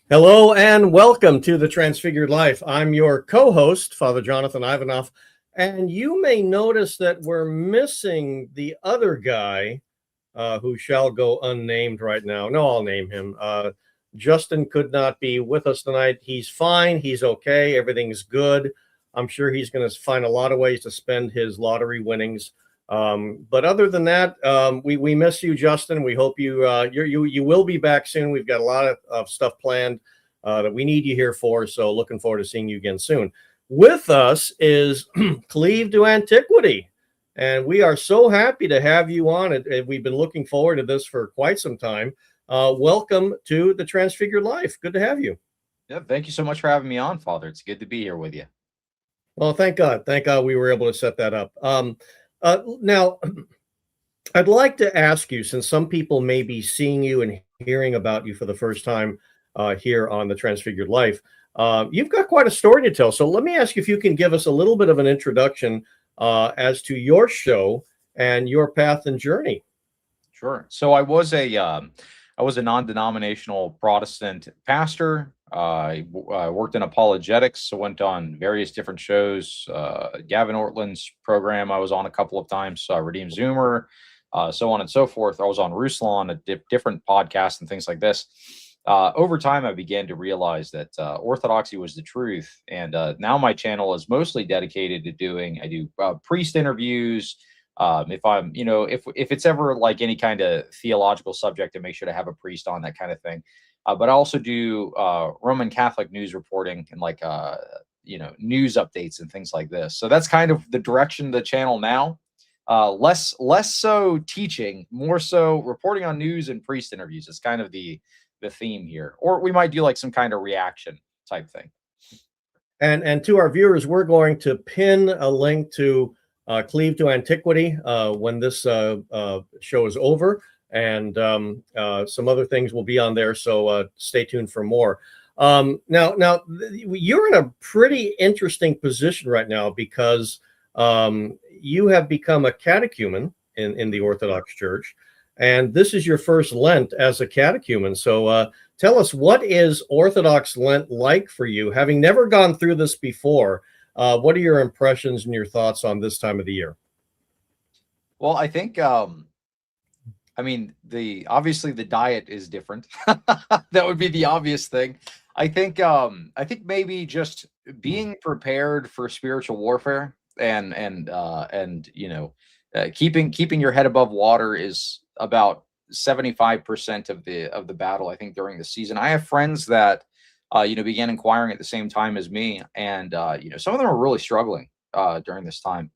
Hello and welcome to the Transfigured Life. I'm your co-host, Father Jonathan Ivanoff, and you may notice that we're missing the other guy who shall go unnamed right now. No, I'll name him. Justin could not be with us tonight. He's fine. He's okay. Everything's good. I'm sure he's going to find a lot of ways to spend his lottery winnings. But other than that, we miss you, Justin. We hope you will be back soon. We've got a lot of stuff planned that we need you here for. So looking forward to seeing you again soon. With us is Cleave to Antiquity. And we are so happy to have you on it. We've been looking forward to this for quite some time. Welcome to the Transfigured Life. Good to have you. Yeah, thank you so much for having me on, Father. It's good to be here with you. Well, thank God. Thank God we were able to set that up. Now, I'd like to ask you, since some people may be seeing you and hearing about you for the first time here on the Transfigured Life, you've got quite a story to tell. So let me ask you if you can give us a little bit of an introduction as to your show and your path and journey. Sure. So I was a non-denominational Protestant pastor. I worked in apologetics, so went on various different shows. Gavin Ortland's program I was on a couple of times, Redeem Zoomer, so on and so forth. I was on Ruslan, a different podcasts and things like this. Over time, I began to realize that Orthodoxy was the truth, and now my channel is mostly dedicated to I do priest interviews. If I'm, if it's ever like any kind of theological subject, I make sure to have a priest on, that kind of thing. But I also do Roman Catholic news reporting and news updates and things like this. So that's kind of the direction of the channel now. Less so teaching, more so reporting on news and priest interviews. It's kind of the theme here. Or we might do like some kind of reaction type thing. And to our viewers, we're going to pin a link to Cleave to Antiquity when this show is over. And some other things will be on there, so stay tuned for more. Now, you're in a pretty interesting position right now because you have become a catechumen in the Orthodox Church, and this is your first Lent as a catechumen. So tell us, what is Orthodox Lent like for you, having never gone through this before? What are your impressions and your thoughts on this time of the year? Well, I think obviously the diet is different. That would be the obvious thing. I think maybe just being prepared for spiritual warfare and keeping your head above water is about 75% of the battle, I think, during the season. I have friends that began inquiring at the same time as me, and some of them are really struggling during this time.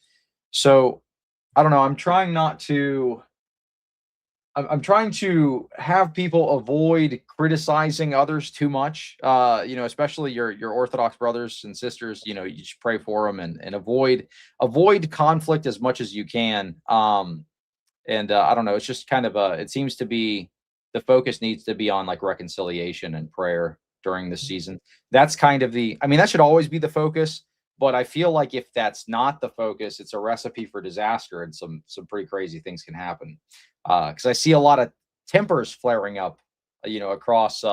So I don't know. I'm trying to have people avoid criticizing others too much, especially your Orthodox brothers and sisters. You should pray for them and avoid conflict as much as you can. I don't know, it's just kind of it seems to be the focus needs to be on like reconciliation and prayer during the season. That's kind of that should always be the focus. But I feel like if that's not the focus, it's a recipe for disaster, and some pretty crazy things can happen. Because I see a lot of tempers flaring up, across,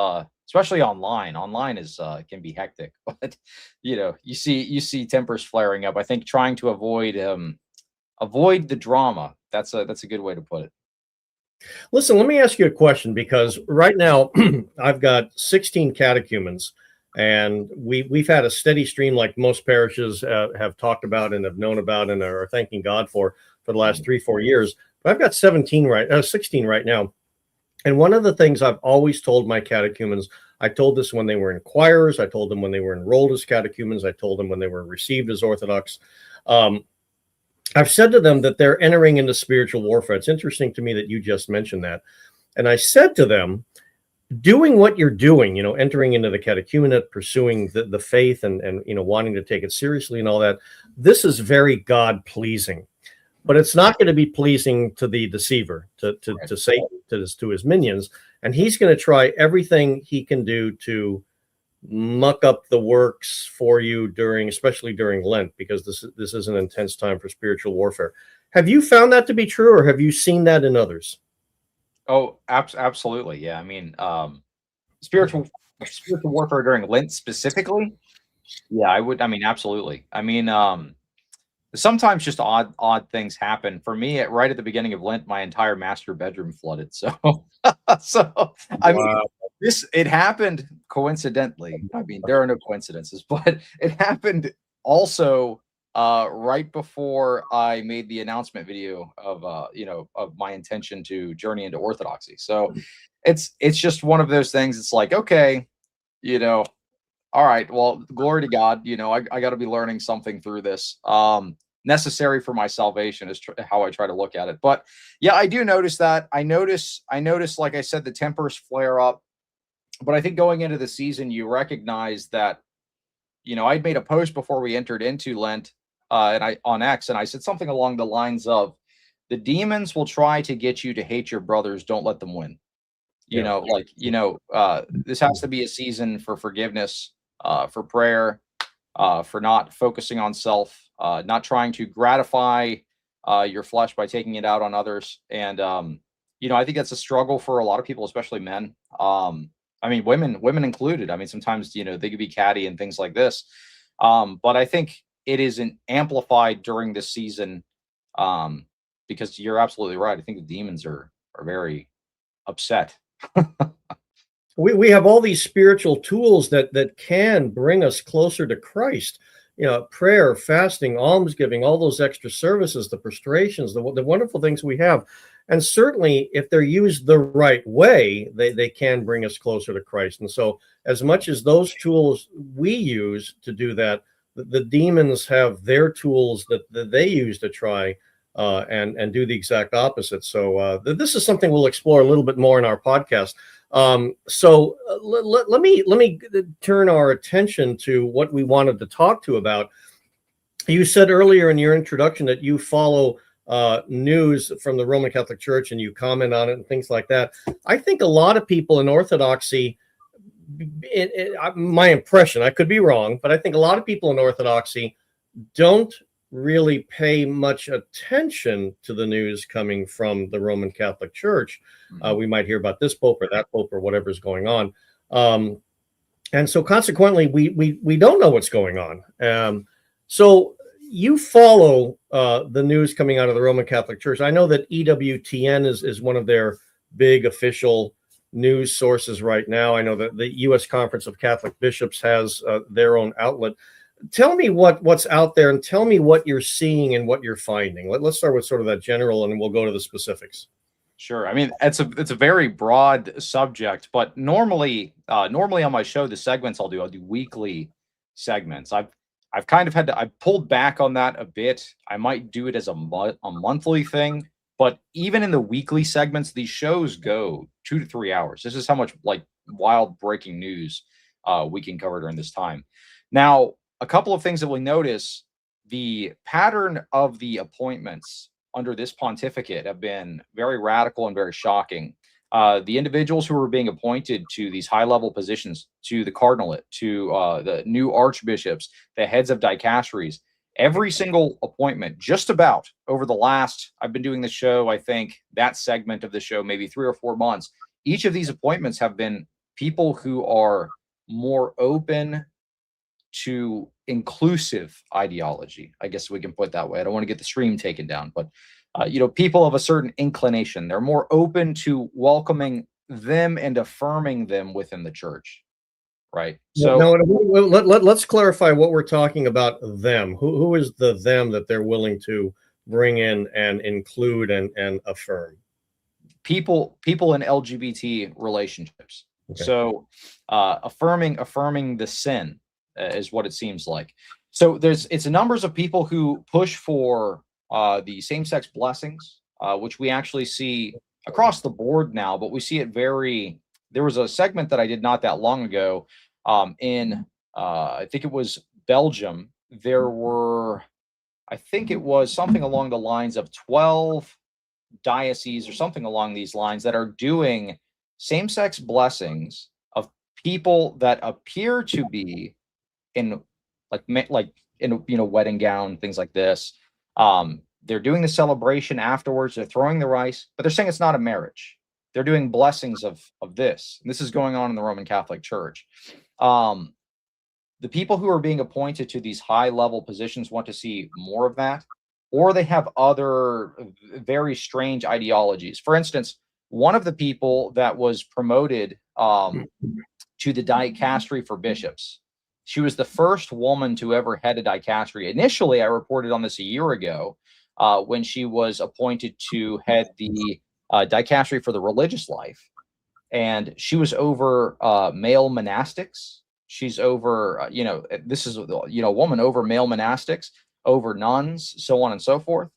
especially online. Online is can be hectic, but you see tempers flaring up. I think trying to avoid the drama. That's a good way to put it. Listen, let me ask you a question, because right now I've got 16 catechumens, and we've had a steady stream, like most parishes have talked about and have known about and are thanking God for the last 3-4 years. But I've got 16 right now. And one of the things I've always told my catechumens, I told this when they were in choirs, I told them when they were enrolled as catechumens, I told them when they were received as Orthodox. I've said to them that they're entering into spiritual warfare. It's interesting to me that you just mentioned that. And I said to them, doing what you're doing, entering into the catechumenate, pursuing the faith and wanting to take it seriously and all that, this is very God-pleasing. But it's not going to be pleasing to the deceiver, to Satan, to his minions. And he's going to try everything he can do to muck up the works for you especially during Lent, because this is an intense time for spiritual warfare. Have you found that to be true, or have you seen that in others? Oh, absolutely. Yeah. spiritual warfare during Lent specifically. Yeah, I would. I mean, absolutely. I mean, sometimes just odd things happen. For me, right at the beginning of Lent, my entire master bedroom flooded. So, so I mean, Wow. it happened coincidentally. I mean, there are no coincidences, but it happened also right before I made the announcement video of of my intention to journey into Orthodoxy. So it's just one of those things. It's like, okay, you know, all right, well, glory to God. I got to be learning something through this. Necessary for my salvation is how I try to look at it. But yeah, I do notice that. I notice, like I said, the tempers flare up. But I think going into the season, you recognize that, I'd made a post before we entered into Lent, and I on X, and I said something along the lines of, "The demons will try to get you to hate your brothers. Don't let them win." Yeah. This has to be a season for forgiveness, for prayer, for not focusing on self, not trying to gratify your flesh by taking it out on others. And I think that's a struggle for a lot of people, especially men. I mean, women included. I mean, sometimes they could be catty and things like this. But I think it isn't amplified during this season, because you're absolutely right. I think the demons are very upset. We have all these spiritual tools that can bring us closer to Christ. Prayer, fasting, almsgiving, all those extra services, the prostrations, the wonderful things we have. And certainly, if they're used the right way, they can bring us closer to Christ. And so, as much as those tools we use to do that, the demons have their tools that they use to try and do the exact opposite. So this is something we'll explore a little bit more in our podcast. Let me turn our attention to what we wanted to talk to about. You said earlier in your introduction that you follow news from the Roman Catholic Church and you comment on it and things like that. I think a lot of people in Orthodoxy, my impression, I could be wrong, but I think a lot of people in Orthodoxy don't really pay much attention to the news coming from the Roman Catholic Church. We might hear about this pope or that pope or whatever's going on. And so consequently, we don't know what's going on. So you follow the news coming out of the Roman Catholic Church. I know that EWTN is one of their big official news sources right now. I know that the U.S. Conference of Catholic Bishops has their own outlet. Tell me what's out there and tell me what you're seeing and what you're finding. Let's start with sort of that general and then we'll go to the specifics. Sure. I mean, it's a very broad subject, but normally on my show, the segments I'll do weekly segments. I've kind of I've pulled back on that a bit. I might do it as a monthly thing, but even in the weekly segments, these shows go 2 to 3 hours. This is how much wild breaking news we can cover during this time. Now, a couple of things that we notice: the pattern of the appointments under this pontificate have been very radical and very shocking. The individuals who are being appointed to these high-level positions, to the cardinalate, to the new archbishops, the heads of dicasteries, every single appointment, just about over the last, I've been doing this show, I think that segment of the show, maybe 3 or 4 months, each of these appointments have been people who are more open to inclusive ideology, I guess we can put it that way. I don't want to get the stream taken down, but people of a certain inclination, they're more open to welcoming them and affirming them within the church, right? So now, let's clarify what we're talking about. Them, who is the them that they're willing to bring in and include and affirm? People in LGBT relationships. Okay. So affirming the sin is what it seems like. So it's numbers of people who push for the same-sex blessings, which we actually see across the board now, but we see it there was a segment that I did not that long ago in I think it was Belgium. There were, I think it was something along the lines of 12 dioceses or something along these lines that are doing same-sex blessings of people that appear to be in in a wedding gown, things like this. They're doing the celebration afterwards. They're throwing the rice, but they're saying it's not a marriage. They're doing blessings of this. And this is going on in the Roman Catholic Church. The people who are being appointed to these high-level positions want to see more of that, or they have other very strange ideologies. For instance, one of the people that was promoted to the dicastery for bishops, she was the first woman to ever head a dicastery. Initially, I reported on this a year ago when she was appointed to head the dicastery for the religious life. And she was over male monastics. She's over, this is, a woman over male monastics, over nuns, so on and so forth.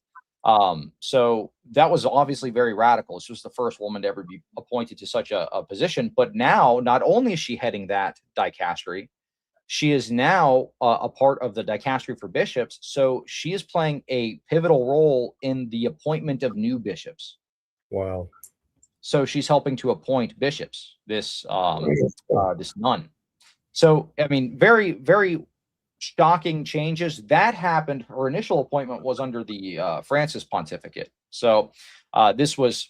So that was obviously very radical. She was the first woman to ever be appointed to such a position. But now, not only is she heading that dicastery, she is now a part of the dicastery for bishops. So she is playing a pivotal role in the appointment of new bishops. Wow. So she's helping to appoint bishops, this nun. So, I mean, very, very shocking changes that happened. Her initial appointment was under the Francis pontificate. So this was,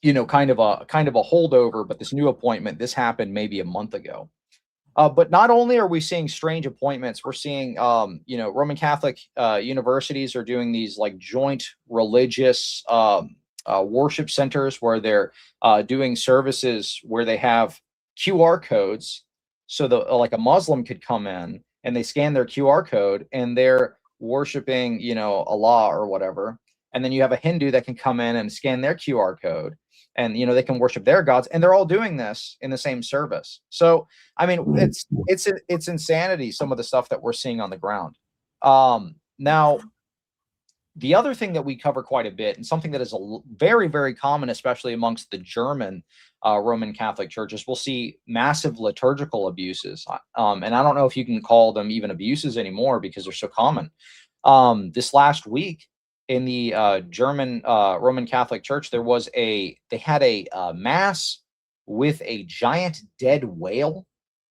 kind of a holdover, but this new appointment, this happened maybe a month ago. But not only are we seeing strange appointments, we're seeing, Roman Catholic universities are doing these like joint religious worship centers where they're doing services where they have QR codes. So like a Muslim could come in and they scan their QR code and they're worshiping, Allah or whatever. And then you have a Hindu that can come in and scan their QR code and, they can worship their gods, and they're all doing this in the same service. So, I mean, it's insanity, some of the stuff that we're seeing on the ground. Now, the other thing that we cover quite a bit, and something that is very, very common, especially amongst the German Roman Catholic churches, we'll see massive liturgical abuses. And I don't know if you can call them even abuses anymore because they're so common. This last week in the German Roman Catholic Church, they had a mass with a giant dead whale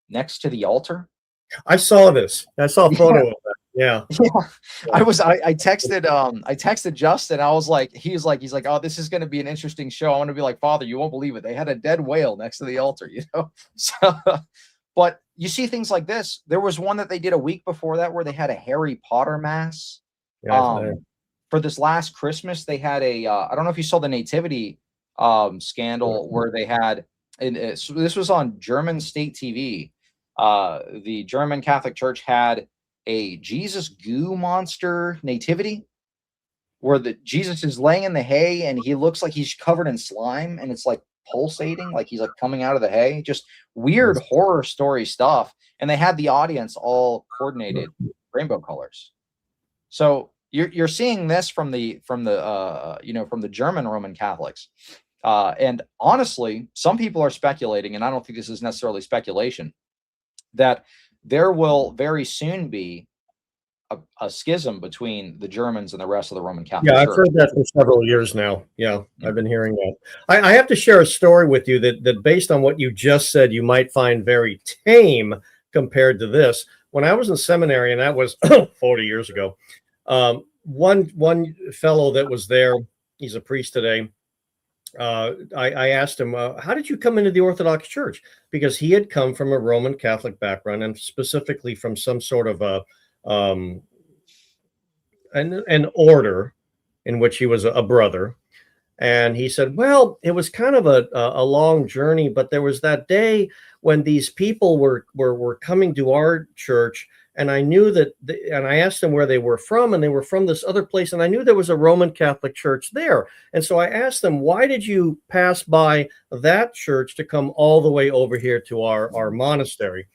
next to the altar. I saw this. I saw a photo of that. Yeah. I texted Justin. I was like, he's like, oh, this is going to be an interesting show. I want to be like, Father, you won't believe it. They had a dead whale next to the altar, So, but you see things like this. There was one that they did a week before that where they had a Harry Potter mass. For this last Christmas, they had I don't know if you saw the Nativity scandal where they had, so this was on German state TV. The German Catholic Church had a Jesus goo monster nativity where Jesus is laying in the hay and he looks like he's covered in slime and it's like pulsating, like he's like coming out of the hay. Just weird horror story stuff. And they had the audience all coordinated rainbow colors. So you're seeing this from the German Roman Catholics. And honestly, some people are speculating, and I don't think this is necessarily speculation, that there will very soon be a schism between the Germans and the rest of the Roman Catholic Church. I've heard that for several years now. Yeah, I've been hearing that. I have to share a story with you that based on what you just said, you might find very tame compared to this. When I was in seminary, and that was 40 years ago, one fellow that was there, he's a priest today, I asked him, how did you come into the Orthodox Church? Because he had come from a Roman Catholic background, and specifically from some sort of an order in which he was a brother. And he said, well, it was kind of a long journey, but there was that day when these people were coming to our church, and I knew that, and I asked them where they were from, and they were from this other place, and I knew there was a Roman Catholic church there. And so I asked them, why did you pass by that church to come all the way over here to our monastery?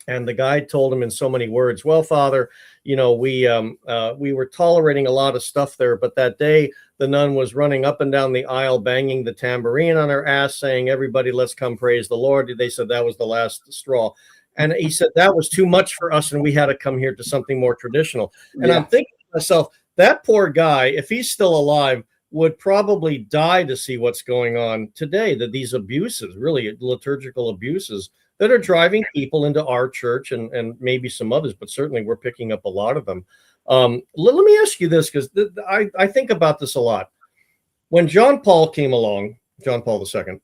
And the guy told him in so many words, well, Father, we were tolerating a lot of stuff there, but that day the nun was running up and down the aisle, banging the tambourine on her ass, saying, everybody, let's come praise the Lord. They said that was the last straw. And he said that was too much for us, and we had to come here to something more traditional. And I'm thinking to myself, that poor guy, if he's still alive, would probably die to see what's going on today, that these abuses, really liturgical abuses, that are driving people into our church and maybe some others, but certainly we're picking up a lot of them. Let me ask you this, because I think about this a lot. When John Paul came along, John Paul II,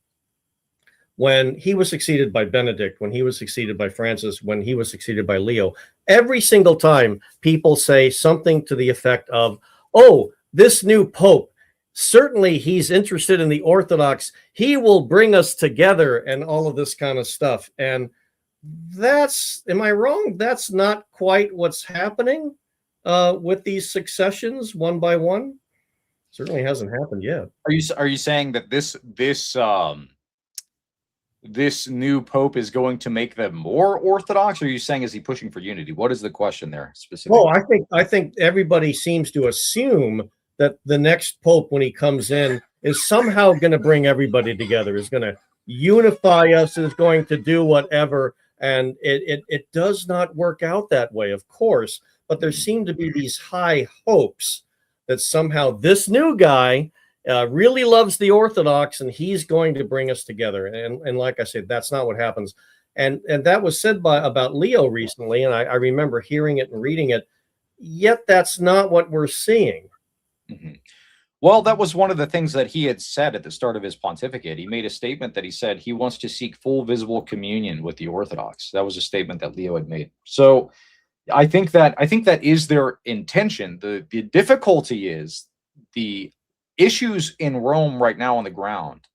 when he was succeeded by Benedict, when he was succeeded by Francis, when he was succeeded by Leo, every single time people say something to the effect of, oh, this new Pope, certainly he's interested in the Orthodox. He will bring us together and all of this kind of stuff. And that's, am I wrong? That's not quite what's happening with these successions one by one. Certainly hasn't happened yet. Are you saying that this new pope is going to make them more Orthodox? Or are you saying, is he pushing for unity? What is the question there specifically? Well, I think everybody seems to assume that the next pope, when he comes in, is somehow going to bring everybody together, is going to unify us, is going to do whatever. And it does not work out that way, of course. But there seem to be these high hopes that somehow this new guy really loves the Orthodox and he's going to bring us together. And like I said, that's not what happens. And that was said about Leo recently, and I remember hearing it and reading it. Yet that's not what we're seeing. Mm-hmm. Well, that was one of the things that he had said at the start of his pontificate. He made a statement that he said he wants to seek full visible communion with the Orthodox. That was a statement that Leo had made. So I think that is their intention. The difficulty is the issues in Rome right now on the ground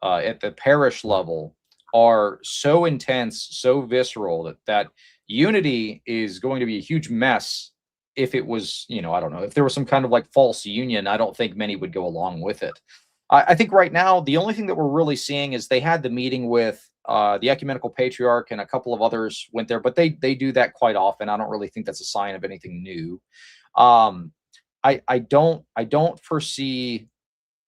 at the parish level are so intense, so visceral that unity is going to be a huge mess. If it was, I don't know, if there was some kind of like false union, I don't think many would go along with it. I think right now, the only thing that we're really seeing is they had the meeting with the ecumenical patriarch and a couple of others went there, but they do that quite often. I don't really think that's a sign of anything new. I don't foresee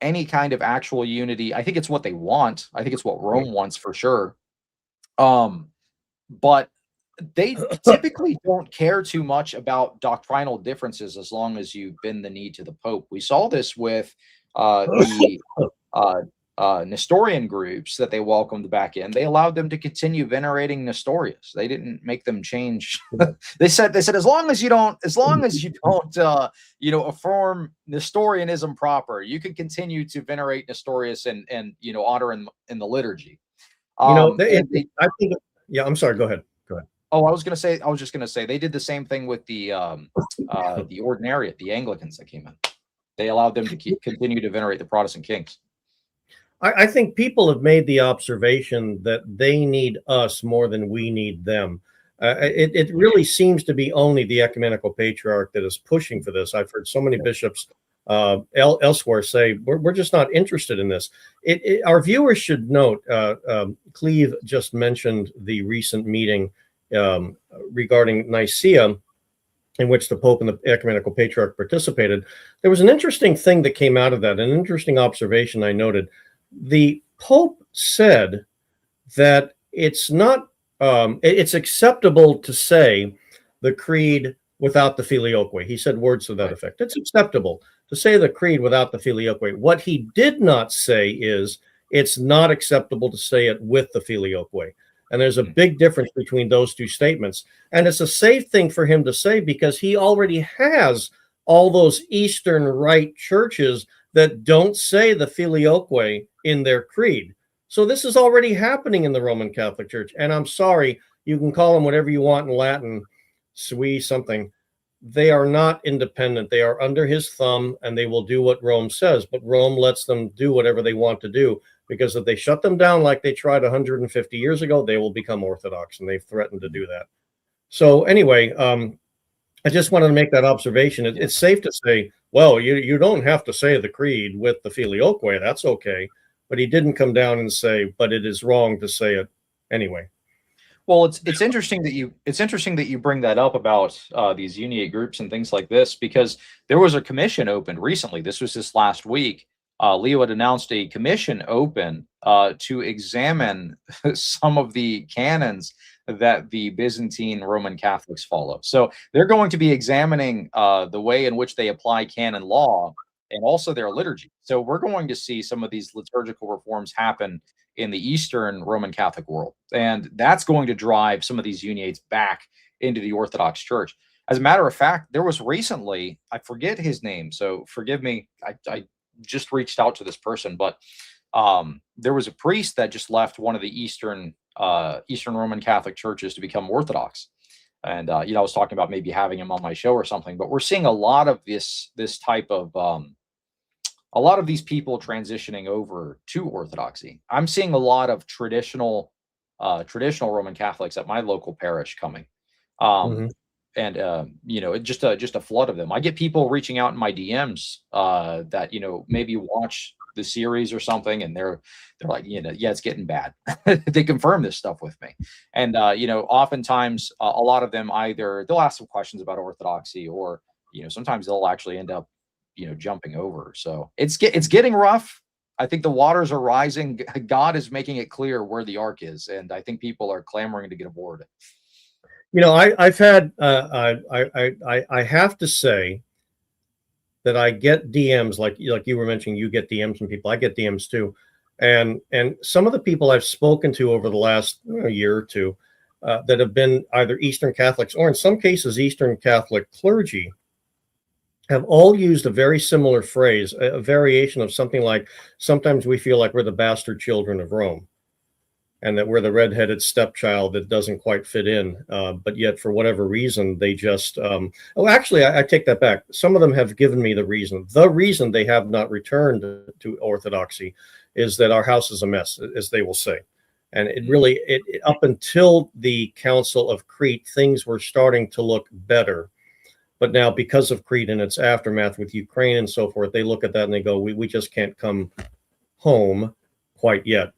any kind of actual unity. I think it's what they want. I think it's what Rome wants for sure. But they typically don't care too much about doctrinal differences as long as you bend the knee to the Pope. We saw this with the Nestorian groups that they welcomed back in. They allowed them to continue venerating Nestorius. They didn't make them change. They said as long as you don't affirm Nestorianism proper, you can continue to venerate Nestorius and honor him in the liturgy. I think. Yeah, I'm sorry. Go ahead. Oh, I was just gonna say they did the same thing with the Ordinariate, the Anglicans that came in. They allowed them to continue to venerate the Protestant kings. I think people have made the observation that they need us more than we need them. It really seems to be only the ecumenical patriarch that is pushing for this. I've heard so many bishops elsewhere say we're just not interested in this. Our viewers should note, Cleave just mentioned the recent meeting regarding Nicaea, in which the Pope and the ecumenical patriarch participated. There was an interesting thing that came out of that, an interesting observation I noted. The Pope said that it's not, it's acceptable to say the creed without the filioque. He said words to that effect. It's acceptable to say the creed without the filioque. What he did not say is it's not acceptable to say it with the filioque. And there's a big difference between those two statements. And it's a safe thing for him to say because he already has all those Eastern Rite churches that don't say the filioque in their creed. So this is already happening in the Roman Catholic Church. And I'm sorry, you can call them whatever you want in Latin, sui something. They are not independent. They are under his thumb and they will do what Rome says. But Rome lets them do whatever they want to do. Because if they shut them down like they tried 150 years ago, they will become Orthodox, and they've threatened to do that. So anyway, I just wanted to make that observation. It's safe to say, well, you don't have to say the creed with the filioque. That's okay. But he didn't come down and say, but it is wrong to say it anyway. Well, it's interesting that you bring that up about these uniate groups and things like this, because there was a commission opened recently. This was this last week. Leo had announced a commission open to examine some of the canons that the Byzantine Roman Catholics follow. So they're going to be examining the way in which they apply canon law and also their liturgy. So we're going to see some of these liturgical reforms happen in the Eastern Roman Catholic world. And that's going to drive some of these uniates back into the Orthodox Church. As a matter of fact, there was recently, I forget his name, so forgive me, I just reached out to this person, but there was a priest that just left one of the Eastern Roman Catholic churches to become Orthodox. And, I was talking about maybe having him on my show or something, but we're seeing a lot of this type of, a lot of these people transitioning over to Orthodoxy. I'm seeing a lot of traditional Roman Catholics at my local parish coming. Mhm. And just a flood of them. I get people reaching out in my DMs that maybe watch the series or something, and they're like, yeah, it's getting bad. They confirm this stuff with me, and oftentimes a lot of them either they'll ask some questions about Orthodoxy, or sometimes they'll actually end up jumping over. So it's getting rough. I think the waters are rising. God is making it clear where the ark is, and I think people are clamoring to get aboard. I've had I have to say that I get DMs like you were mentioning. You get DMs from people. I get DMs too, and some of the people I've spoken to over the last year or two that have been either Eastern Catholics or in some cases Eastern Catholic clergy have all used a very similar phrase, a variation of something like, sometimes we feel like we're the bastard children of Rome, and that we're the redheaded stepchild that doesn't quite fit in. But yet, for whatever reason, they just, actually, I take that back. Some of them have given me the reason. The reason they have not returned to Orthodoxy is that our house is a mess, as they will say. And it really, up until the Council of Crete, things were starting to look better. But now, because of Crete and its aftermath with Ukraine and so forth, they look at that and they go, we just can't come home quite yet.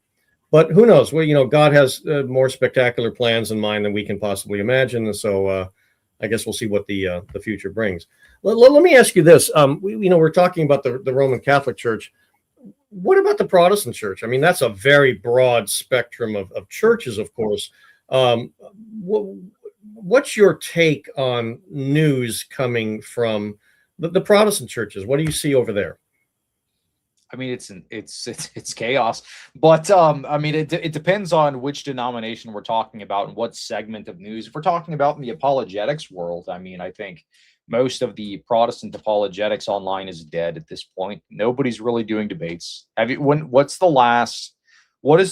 But who knows? Well, God has more spectacular plans in mind than we can possibly imagine. And so I guess we'll see what the future brings. Let me ask you this. We're talking about the Roman Catholic Church. What about the Protestant Church? I mean, that's a very broad spectrum of churches, of course. What's your take on news coming from the Protestant churches? What do you see over there? I mean, it's chaos, but I mean, it depends on which denomination we're talking about and what segment of news. If we're talking about in the apologetics world, I mean, I think most of the Protestant apologetics online is dead at this point. Nobody's really doing debates. What is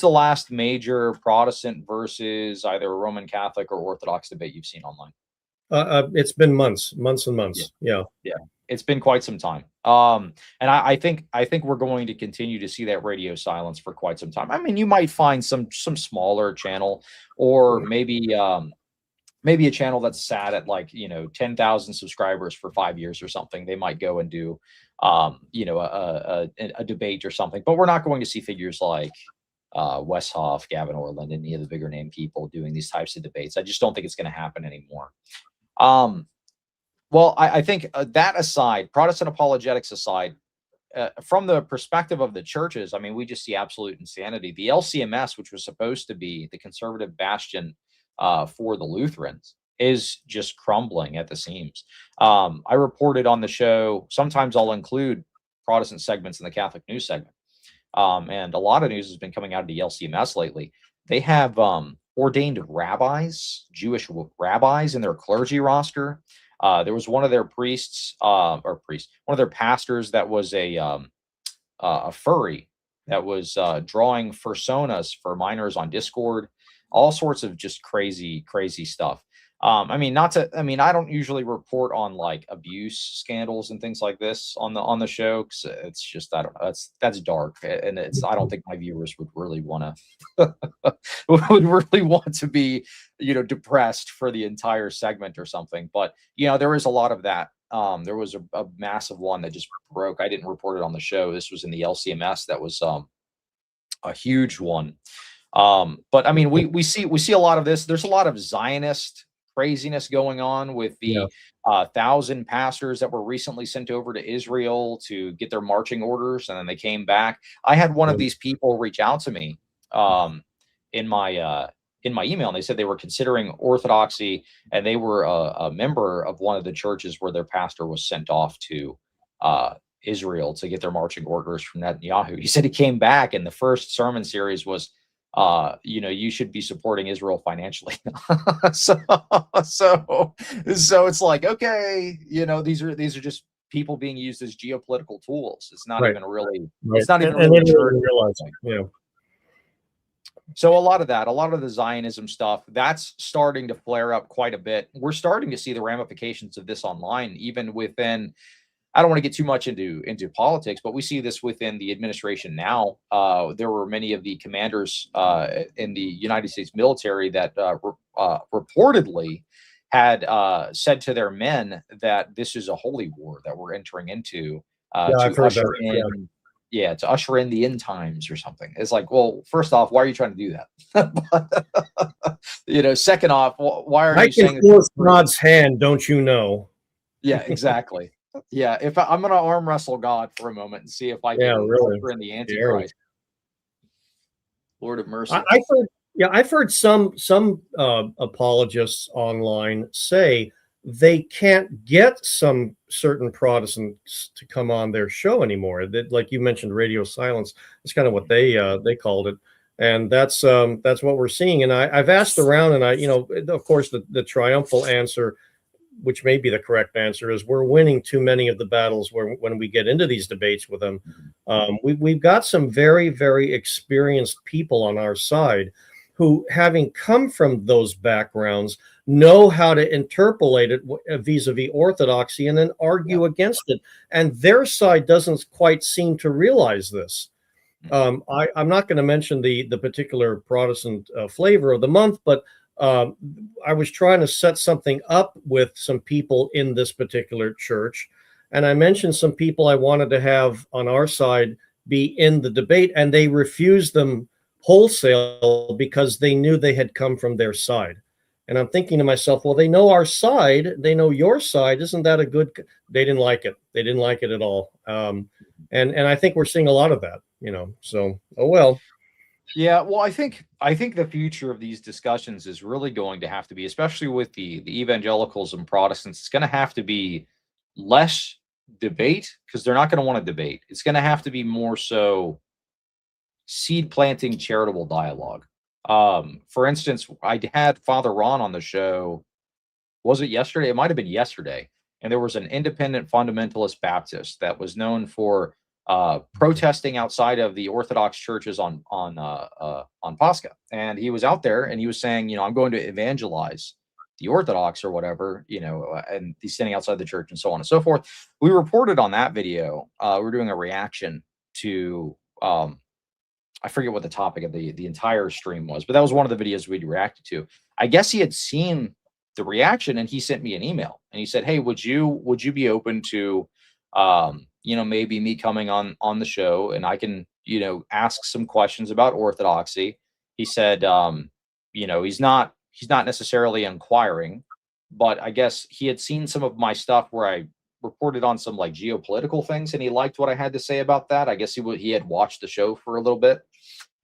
the last major Protestant versus either Roman Catholic or Orthodox debate you've seen online? It's been months and months. Yeah. It's been quite some time. And I think we're going to continue to see that radio silence for quite some time. I mean, you might find some smaller channel, or maybe a channel that's sat at 10,000 subscribers for 5 years or something. They might go and do a debate or something. But we're not going to see figures like Westhoff, Gavin Ortland, any of the bigger name people doing these types of debates. I just don't think it's going to happen anymore. Well, I think that aside, Protestant apologetics aside, from the perspective of the churches, I mean, we just see absolute insanity. The LCMS, which was supposed to be the conservative bastion for the Lutherans, is just crumbling at the seams. I reported on the show, sometimes I'll include Protestant segments in the Catholic news segment. And a lot of news has been coming out of the LCMS lately. They have ordained rabbis, Jewish rabbis in their clergy roster. There was one of their one of their pastors that was a furry that was drawing personas for minors on Discord, all sorts of just crazy stuff. I mean, I don't usually report on abuse scandals and things like this on the show, because it's just, I don't know, that's dark, and I don't think my viewers would really want to be depressed for the entire segment or something. But there is a lot of that. There was a massive one that just broke. I didn't report it on the show. This was in the LCMS. That was a huge one. But I mean, we see a lot of this. There's a lot of Zionist craziness going on with the 1,000 pastors that were recently sent over to Israel to get their marching orders, and then they came back. I had one of these people reach out to me in my email, and they said they were considering Orthodoxy, and they were a member of one of the churches where their pastor was sent off to Israel to get their marching orders from Netanyahu. He said he came back, and the first sermon series was, you should be supporting Israel financially. so it's like, okay, these are just people being used as geopolitical tools. It's not Right. even really, Right. it's not even And really they didn't church. even realize. Yeah. So a lot of that, a lot of the Zionism stuff, that's starting to flare up quite a bit. We're starting to see the ramifications of this online, even within, I don't want to get too much into politics, but we see this within the administration now. There were many of the commanders in the United States military that reportedly had said to their men that this is a holy war that we're entering into Yeah, I've to heard usher that. Yeah. in, yeah, to usher in the end times or something. It's like, well, first off, why are you trying to do that? But, second off, why are I you can saying force God's hand, don't you know? yeah, exactly. Yeah, if I'm gonna arm wrestle God for a moment and see if I Yeah, can really. usher in the Scary. Antichrist. Lord of mercy. I've heard, yeah, I've heard some apologists online say they can't get some certain Protestants to come on their show anymore. That, like you mentioned, radio silence. That's kind of what they called it, and that's what we're seeing. And I've asked around, and of course, the triumphal answer, which may be the correct answer, is we're winning too many of the battles when we get into these debates with them. We've got some very, very experienced people on our side who, having come from those backgrounds, know how to interpolate it vis-a-vis orthodoxy and then argue against it. And their side doesn't quite seem to realize this. I'm not going to mention the particular Protestant flavor of the month, but I was trying to set something up with some people in this particular church, and I mentioned some people I wanted to have on our side be in the debate, and they refused them wholesale because they knew they had come from their side. And I'm thinking to myself, well, they know our side, they know your side. Isn't that a good? They didn't like it. They didn't like it at all. And I think we're seeing a lot of that. So oh well. Yeah, well, I think the future of these discussions is really going to have to be, especially with the evangelicals and Protestants, it's going to have to be less debate because they're not going to want to debate. It's going to have to be more so seed planting charitable dialogue. For instance, I had Father Ron on the show. Was it yesterday? It might have been yesterday. And there was an independent fundamentalist Baptist that was known for protesting outside of the Orthodox churches on Pascha. And he was out there and he was saying, I'm going to evangelize the Orthodox or whatever, and he's standing outside the church and so on and so forth. We reported on that video. We're doing a reaction to I forget what the topic of the entire stream was, but that was one of the videos we reacted to. I guess he had seen the reaction and he sent me an email and he said, hey, would you be open to maybe me coming on the show and I can ask some questions about orthodoxy. He said he's not necessarily inquiring, but I guess he had seen some of my stuff where I reported on some like geopolitical things and he liked what I had to say about that. I guess he had watched the show for a little bit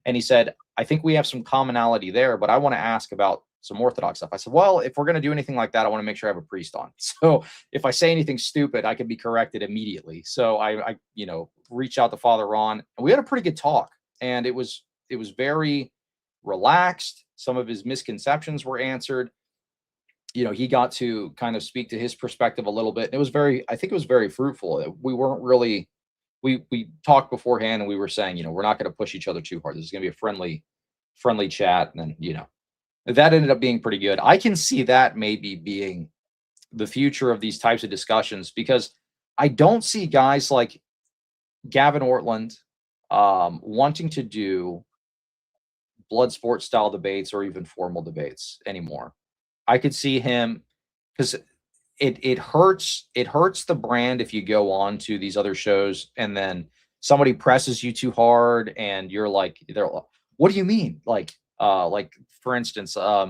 and he said, I think we have some commonality there, but I want to ask about some Orthodox stuff. I said, well, if we're going to do anything like that, I want to make sure I have a priest on. So if I say anything stupid, I can be corrected immediately. So I reached out to Father Ron and we had a pretty good talk and it was very relaxed. Some of his misconceptions were answered. He got to kind of speak to his perspective a little bit. And I think it was very fruitful. We weren't really, we talked beforehand and we were saying, we're not going to push each other too hard. This is going to be a friendly chat. And then, that ended up being pretty good. I can see that maybe being the future of these types of discussions because I don't see guys like Gavin Ortland wanting to do blood sport style debates or even formal debates anymore. I could see him because it hurts the brand if you go on to these other shows and then somebody presses you too hard and you're like, what do you mean? Like for instance, I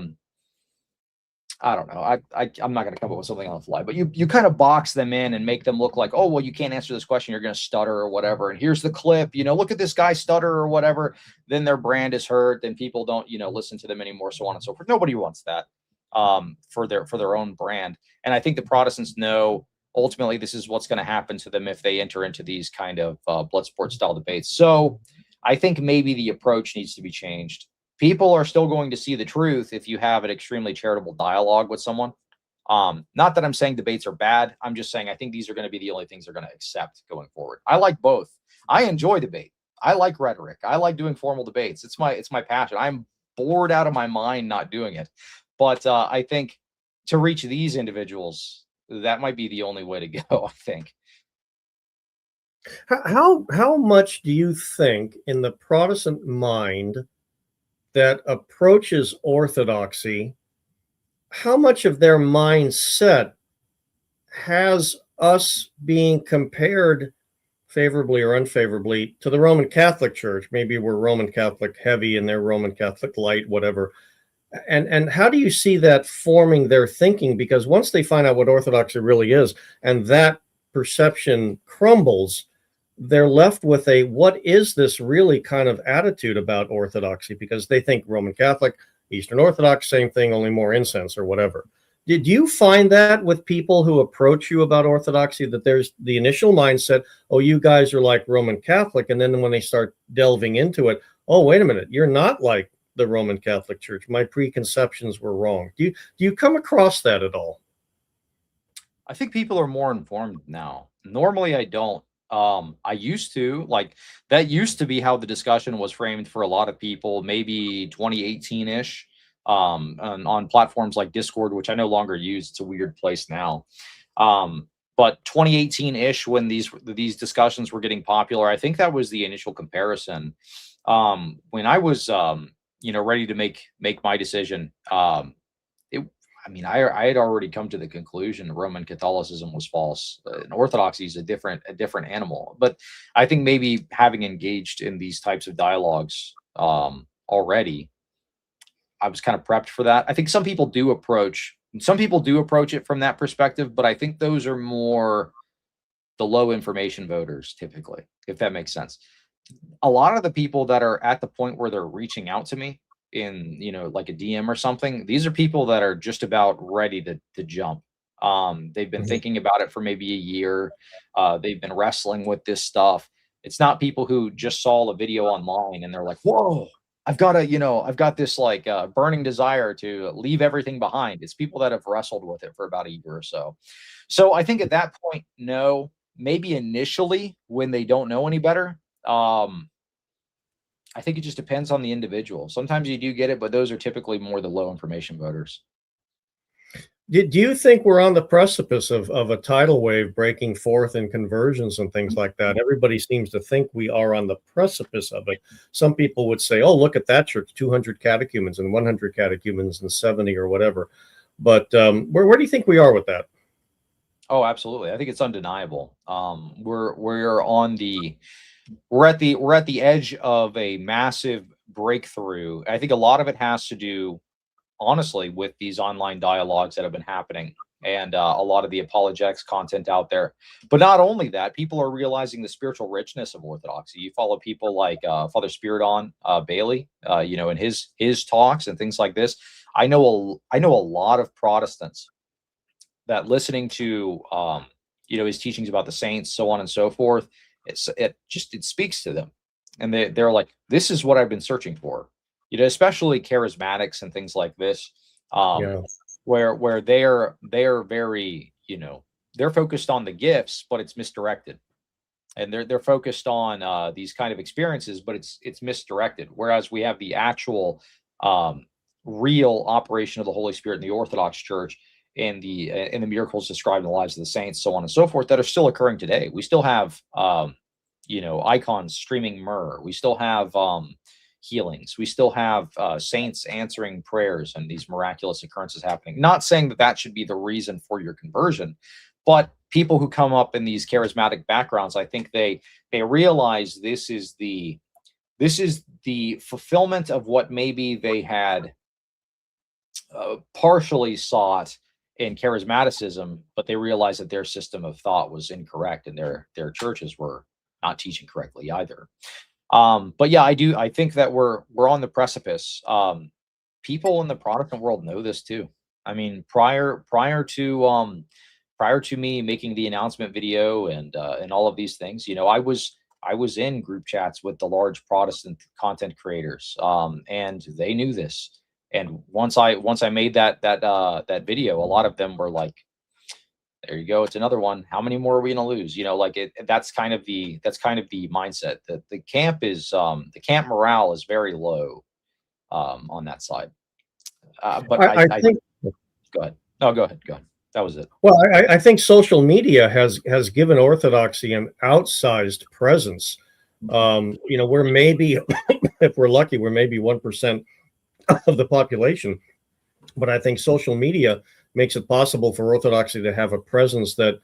don't know. I'm not going to come up with something on the fly, but you kind of box them in and make them look like, oh, well, you can't answer this question. You're going to stutter or whatever. And here's the clip, look at this guy stutter or whatever. Then their brand is hurt. Then people don't, listen to them anymore, so on and so forth. Nobody wants that for their own brand. And I think the Protestants know ultimately this is what's going to happen to them if they enter into these kind of blood sport style debates. So I think maybe the approach needs to be changed. People are still going to see the truth if you have an extremely charitable dialogue with someone. Not that I'm saying debates are bad. I'm just saying I think these are going to be the only things they're going to accept going forward. I like both. I enjoy debate. I like rhetoric. I like doing formal debates. It's my passion. I'm bored out of my mind not doing it. But I think to reach these individuals, that might be the only way to go, I think. How much do you think in the Protestant mind that approaches Orthodoxy, how much of their mindset has us being compared favorably or unfavorably to the Roman Catholic Church? Maybe we're Roman Catholic heavy and they're Roman Catholic light, whatever. And how do you see that forming their thinking? Because once they find out what Orthodoxy really is, and that perception crumbles, they're left with a what is this really kind of attitude about Orthodoxy, because they think Roman Catholic, Eastern Orthodox, same thing, only more incense or whatever. Did you find that with people who approach you about Orthodoxy, that there's the initial mindset, oh, you guys are like Roman Catholic, and then when they start delving into it, oh, wait a minute, you're not like the Roman Catholic Church. My preconceptions were wrong. Do you come across that at all? I think people are more informed now. Normally, I don't. I used to like that used to be how the discussion was framed for a lot of people, maybe 2018-ish, on platforms like Discord, which I no longer use. It's a weird place now. But 2018-ish, when these discussions were getting popular, I think that was the initial comparison. When I was ready to make my decision, it I mean, I had already come to the conclusion Roman Catholicism was false. And Orthodoxy is a different animal. But I think maybe having engaged in these types of dialogues already, I was kind of prepped for that. I think some people do approach it from that perspective, but I think those are more the low information voters typically, if that makes sense. A lot of the people that are at the point where they're reaching out to me in, like a DM or something, these are people that are just about ready to jump. They've been Mhm. thinking about it for maybe a year. They've been wrestling with this stuff. It's not people who just saw a video online and they're like, whoa, I've got this like burning desire to leave everything behind. It's people that have wrestled with it for about a year or so. So I think at that point, no, maybe initially when they don't know any better. I think it just depends on the individual. Sometimes you do get it, but those are typically more the low information voters. Do you think we're on the precipice of a tidal wave breaking forth in conversions and things like that? Everybody seems to think we are on the precipice of it. Some people would say, oh, look at that church, 200 catechumens and 100 catechumens and 70 or whatever. But where do you think we are with that? Oh, absolutely. I think it's undeniable. We're at the edge of a massive breakthrough. I think a lot of it has to do, honestly, with these online dialogues that have been happening and a lot of the apologetics content out there. But not only that, people are realizing the spiritual richness of Orthodoxy. You follow people like Father Spiridon Bailey, in his talks and things like this. I know a lot of Protestants that listening to his teachings about the saints, so on and so forth, it speaks to them, and they're like, this is what I've been searching for. Especially charismatics and things like this, Yeah. where they're very, they're focused on the gifts, but it's misdirected, and they're focused on these kind of experiences, but it's misdirected. Whereas we have the actual real operation of the Holy Spirit in the Orthodox Church, and the miracles described in the lives of the saints, so on and so forth, that are still occurring today. We still have icons streaming myrrh. We still have healings. We still have saints answering prayers and these miraculous occurrences happening. Not saying that that should be the reason for your conversion, but people who come up in these charismatic backgrounds, I think they realize this is the fulfillment of what maybe they had partially sought in charismaticism, but they realized that their system of thought was incorrect and their churches were not teaching correctly either. But yeah, I think that we're on the precipice. People in the Protestant world know this too. I mean, prior to me making the announcement video and all of these things, I was in group chats with the large Protestant content creators, and they knew this. And once I made that video, a lot of them were like, there you go, it's another one. How many more are we going to lose? Like that's kind of the mindset that the camp morale is very low on that side. But I think. Go ahead. No, go ahead. Go ahead. That was it. Well, I think social media has given Orthodoxy an outsized presence. We're maybe, if we're lucky, we're maybe 1% of the population, but I think social media makes it possible for Orthodoxy to have a presence that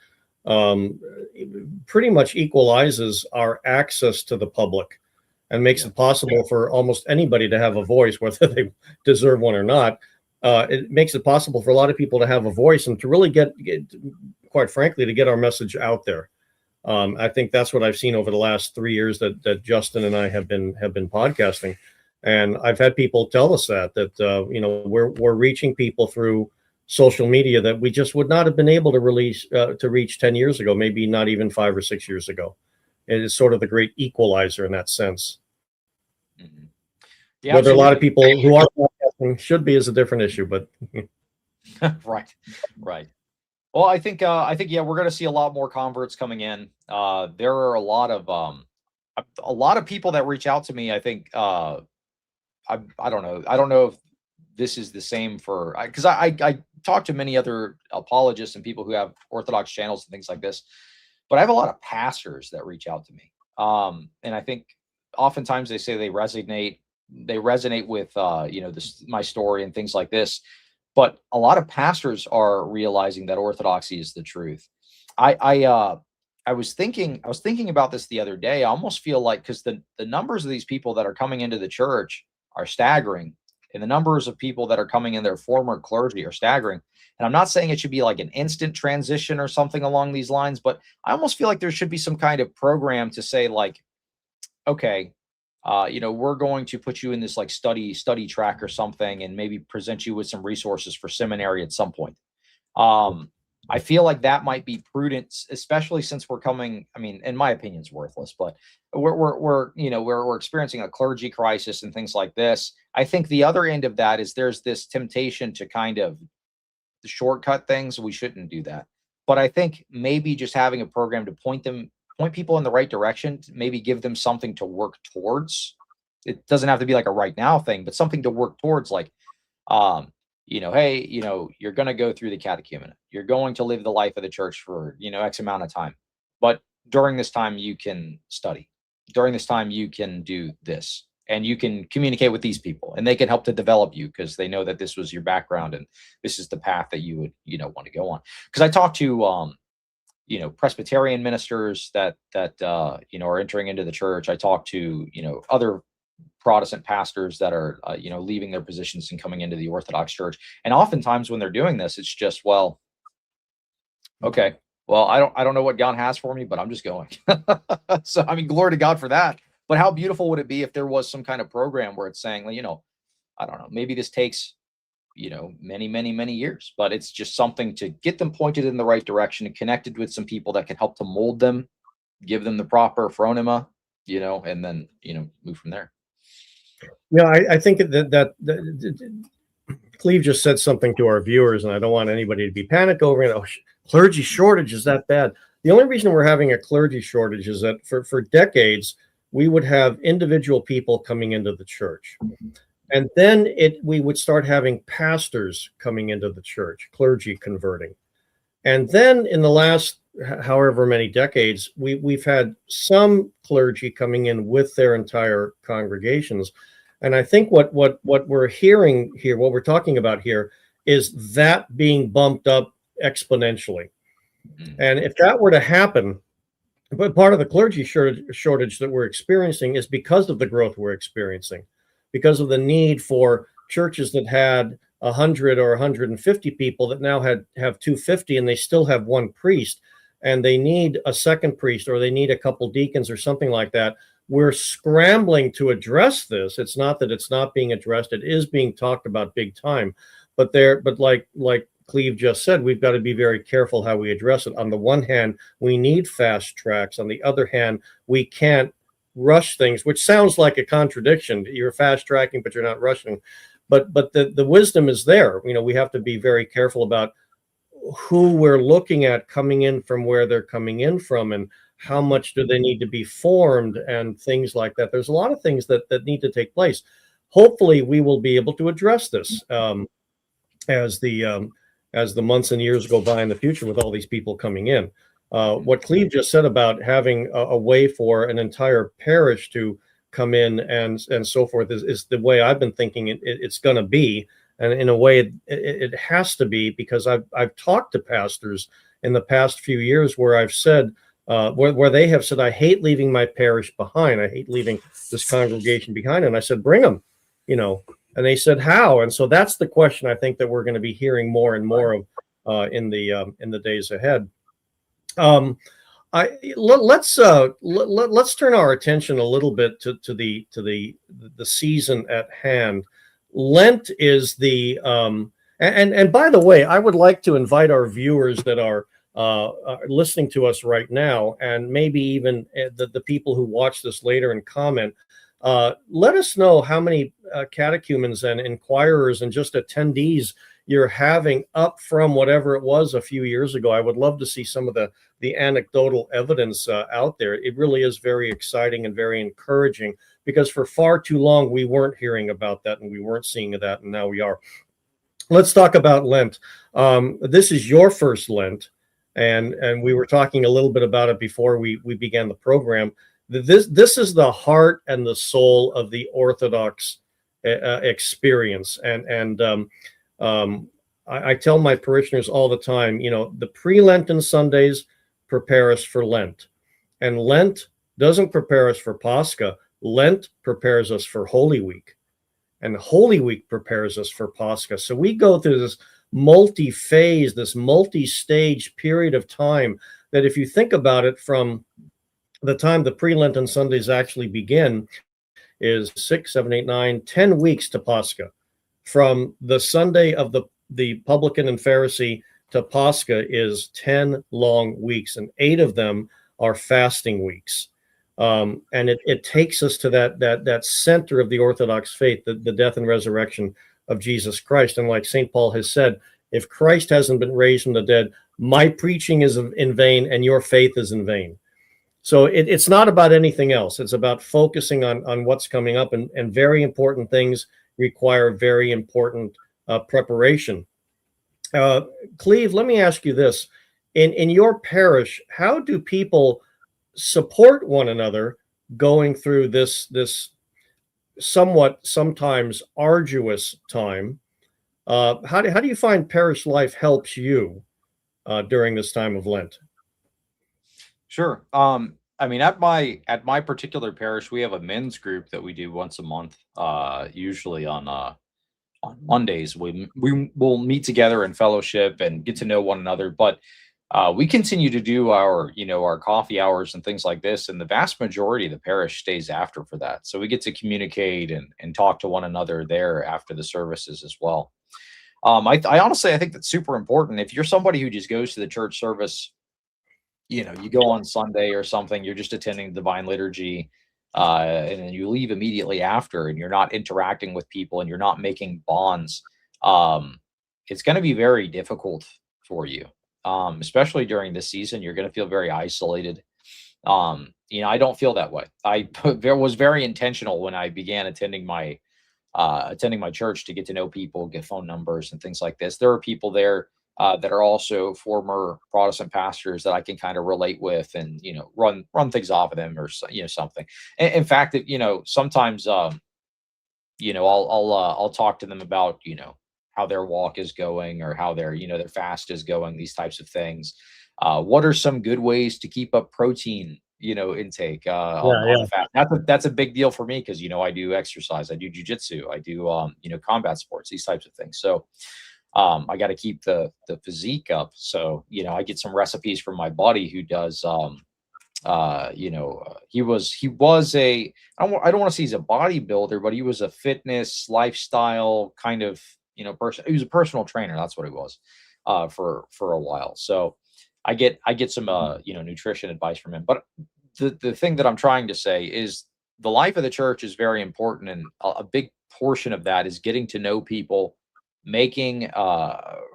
pretty much equalizes our access to the public and makes it possible for almost anybody to have a voice, whether they deserve one or not. It makes it possible for a lot of people to have a voice and to really get quite frankly, to get our message out there. I think that's what I've seen over the last 3 years that Justin and I have been podcasting, and I've had people tell us that we're reaching people through social media that we just would not have been able to reach 10 years ago, maybe not even 5 or 6 years ago. It is sort of the great equalizer in that sense. Mm-hmm. Yeah, whether a lot of people who are podcasting should be is a different issue, but right. Well, I think yeah, we're going to see a lot more converts coming in. There are a lot of people that reach out to me. I think I don't know if this is the same for, because I talk to many other apologists and people who have Orthodox channels and things like this, but I have a lot of pastors that reach out to me. And I think oftentimes they say they resonate with my story and things like this. But a lot of pastors are realizing that Orthodoxy is the truth. I was thinking about this the other day. I almost feel like, because the numbers of these people that are coming into the church are staggering, and the numbers of people that are coming in, their former clergy, are staggering. And I'm not saying it should be like an instant transition or something along these lines, but I almost feel like there should be some kind of program to say, like, okay, we're going to put you in this like study track or something, and maybe present you with some resources for seminary at some point. I feel like that might be prudent, especially since we're coming. I mean, in my opinion, it's worthless, but we're experiencing a clergy crisis and things like this. I think the other end of that is there's this temptation to kind of shortcut things. We shouldn't do that. But I think maybe just having a program to point people in the right direction, maybe give them something to work towards. It doesn't have to be like a right now thing, but something to work towards, like, hey, you're going to go through the catechumenate. You're going to live the life of the church for, X amount of time. But during this time, you can study. During this time, you can do this. And you can communicate with these people, and they can help to develop you because they know that this was your background and this is the path that you would, want to go on. Because I talked to, Presbyterian ministers that are entering into the church. I talked to, other Protestant pastors that are, leaving their positions and coming into the Orthodox Church. And oftentimes when they're doing this, it's just, well, okay, well, I don't know what God has for me, but I'm just going. So, I mean, glory to God for that. But how beautiful would it be if there was some kind of program where it's saying, well, I don't know, maybe this takes, many, many, many years, but it's just something to get them pointed in the right direction and connected with some people that can help to mold them, give them the proper phronema, and then, move from there. Yeah, I think that Cleave just said something to our viewers, and I don't want anybody to be panicked over it. Oh, clergy shortage is that bad? The only reason we're having a clergy shortage is that for decades, we would have individual people coming into the church. And then we would start having pastors coming into the church, clergy converting. And then in the last however many decades, we've had some clergy coming in with their entire congregations. And I think what we're hearing here, what we're talking about here, is that being bumped up exponentially. And if that were to happen, but part of the clergy shortage that we're experiencing is because of the growth we're experiencing, because of the need for churches that had 100 or 150 people that now have 250, and they still have one priest, and they need a second priest, or they need a couple deacons or something like that. We're scrambling to address this. It's not that it's not being addressed. It is being talked about big time. But like Cleave just said, we've got to be very careful how we address it. On the one hand, we need fast tracks. On the other hand, we can't rush things, which sounds like a contradiction. You're fast tracking, but you're not rushing. but the wisdom is there. We have to be very careful about who we're looking at coming in from where they're coming in from, and how much do they need to be formed, and things like that. There's a lot of things that need to take place. Hopefully we will be able to address this as the months and years go by in the future, with all these people coming in. What Cleave just said about having a way for an entire parish to come in and so forth is the way I've been thinking it's going to be. And in a way, it has to be, because I've talked to pastors in the past few years where I've said, where they have said, I hate leaving my parish behind. I hate leaving this congregation behind. And I said, bring them, and they said, how? And so that's the question I think that we're going to be hearing more and more of in the days ahead. Let's turn our attention a little bit to the season at hand. Lent is the and by the way, I would like to invite our viewers that are listening to us right now, and maybe even the people who watch this later and comment. Let us know how many catechumens and inquirers and just attendees you're having up from whatever it was a few years ago. I would love to see some of the anecdotal evidence out there. It really is very exciting and very encouraging, because for far too long we weren't hearing about that and we weren't seeing that, and now we are. Let's talk about Lent. This is your first Lent, and we were talking a little bit about it before we began the program. This is the heart and the soul of the Orthodox experience, and I tell my parishioners all the time, the pre-Lenten Sundays prepare us for Lent, and Lent doesn't prepare us for Pascha. Lent prepares us for Holy Week, and Holy Week prepares us for Pascha. So we go through this multi-phase, this multi-stage period of time that, if you think about it, from the time the pre-Lenten Sundays actually begin, is 6, 7, 8, 9, 10 weeks to Pascha. From the Sunday of the publican and Pharisee to Pascha is 10 long weeks, and 8 of them are fasting weeks. And it takes us to that center of the Orthodox faith, the death and resurrection of Jesus Christ. And like St. Paul has said, if Christ hasn't been raised from the dead, my preaching is in vain and your faith is in vain. So it's not about anything else. It's about focusing on what's coming up, and very important things require very important preparation. Cleave, let me ask you this. In your parish, how do people support one another going through this somewhat sometimes arduous time? How do you find parish life helps you during this time of Lent? Sure. I mean, at my particular parish, we have a men's group that we do once a month, usually on Mondays. We will meet together in fellowship and get to know one another. But we continue to do our coffee hours and things like this, and the vast majority of the parish stays after for that. So we get to communicate and talk to one another there after the services as well. I honestly, I think that's super important. If you're somebody who just goes to the church service, you go on Sunday or something, you're just attending divine liturgy, and then you leave immediately after, and you're not interacting with people and you're not making bonds, it's going to be very difficult for you, especially during this season. You're going to feel very isolated. I don't feel that way. There was very intentional when I began attending my church to get to know people, get phone numbers and things like this. There are people there that are also former Protestant pastors that I can kind of relate with, and run things off of them, or something. In fact, sometimes I'll talk to them about how their walk is going, or how their fast is going, these types of things. What are some good ways to keep up protein intake on the fast? That's a big deal for me, because I do exercise, I do jujitsu, I do combat sports, these types of things. So I got to keep the physique up. So I get some recipes from my buddy who does he was a, I don't want to say he's a bodybuilder, but he was a fitness lifestyle kind of person. He was a personal trainer, that's what he was for a while. So I get some nutrition advice from him. But the thing that I'm trying to say is the life of the church is very important, and a big portion of that is getting to know people, making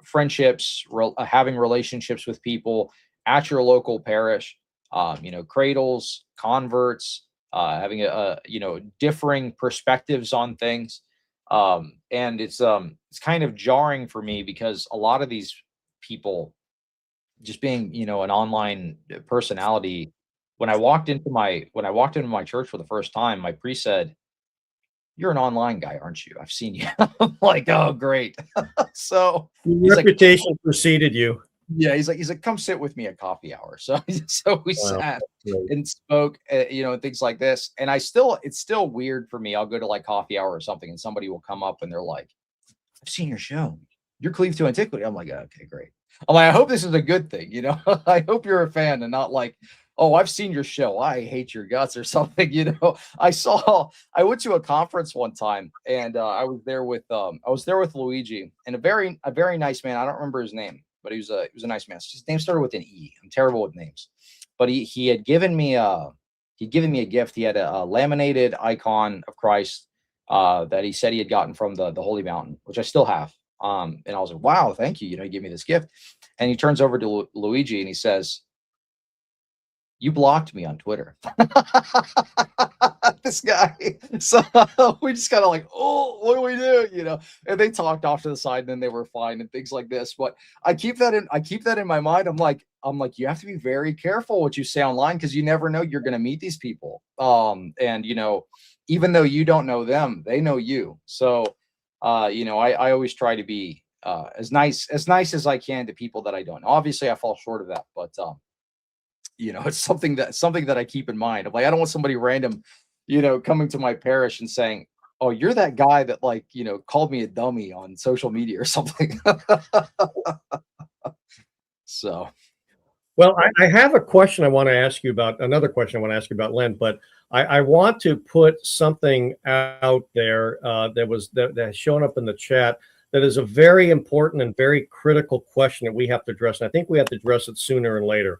friendships, having relationships with people at your local parish, cradles, converts, having differing perspectives on things. And it's kind of jarring for me because a lot of these people, just being, an online personality, when I walked into my church for the first time, my priest said, "You're an online guy, aren't you? I've seen you." I'm like, "Oh, great." So Your reputation preceded you. Yeah, he's like, "Come sit with me at coffee hour." So we Wow. sat and spoke, and things like this. And it's still weird for me. I'll go to like coffee hour or something, and somebody will come up and they're like, "I've seen your show. You're Cleave to Antiquity." I'm like, "Okay, great." I'm like, "I hope this is a good thing, I hope you're a fan and not like, oh, I've seen your show. I hate your guts or something." I went to a conference one time, and I was there with Luigi, and a very nice man. I don't remember his name, but he was a nice man. His name started with an E. I'm terrible with names, but he had given me a gift. He had a laminated icon of Christ that he said he had gotten from the Holy Mountain, which I still have. And I was like, "Wow, thank you. He gave me this gift." And he turns over to Luigi and he says, "You blocked me on Twitter." This guy. So we just kind of like, "Oh, what do we do?" And they talked off to the side, and then they were fine and things like this. But I keep that in my mind. I'm like, you have to be very careful what you say online, because you never know, you're going to meet these people. And even though you don't know them, they know you. So I always try to be as nice as I can to people that I don't know. Obviously I fall short of that, but it's something that I keep in mind. I'm like, I don't want somebody random, coming to my parish and saying, "Oh, you're that guy that called me a dummy on social media," or something. So, Well, I have a question I want to ask you about, another question I want to ask you about Lent, but I want to put something out there that has shown up in the chat that is a very important and very critical question that we have to address. And I think we have to address it sooner and later.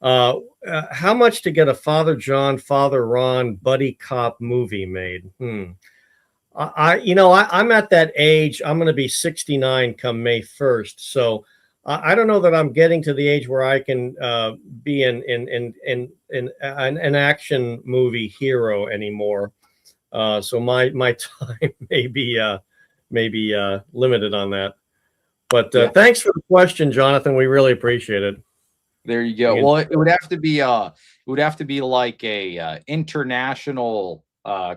How much to get a Father John, Father Ron buddy cop movie made? I'm at that age. I'm going to be 69 come May 1st. So I don't know that I'm getting to the age where I can be in an action movie hero anymore. So my time may be limited on that. But thanks for the question, Jonathan. We really appreciate it. There you go. Well, it would have to be like a international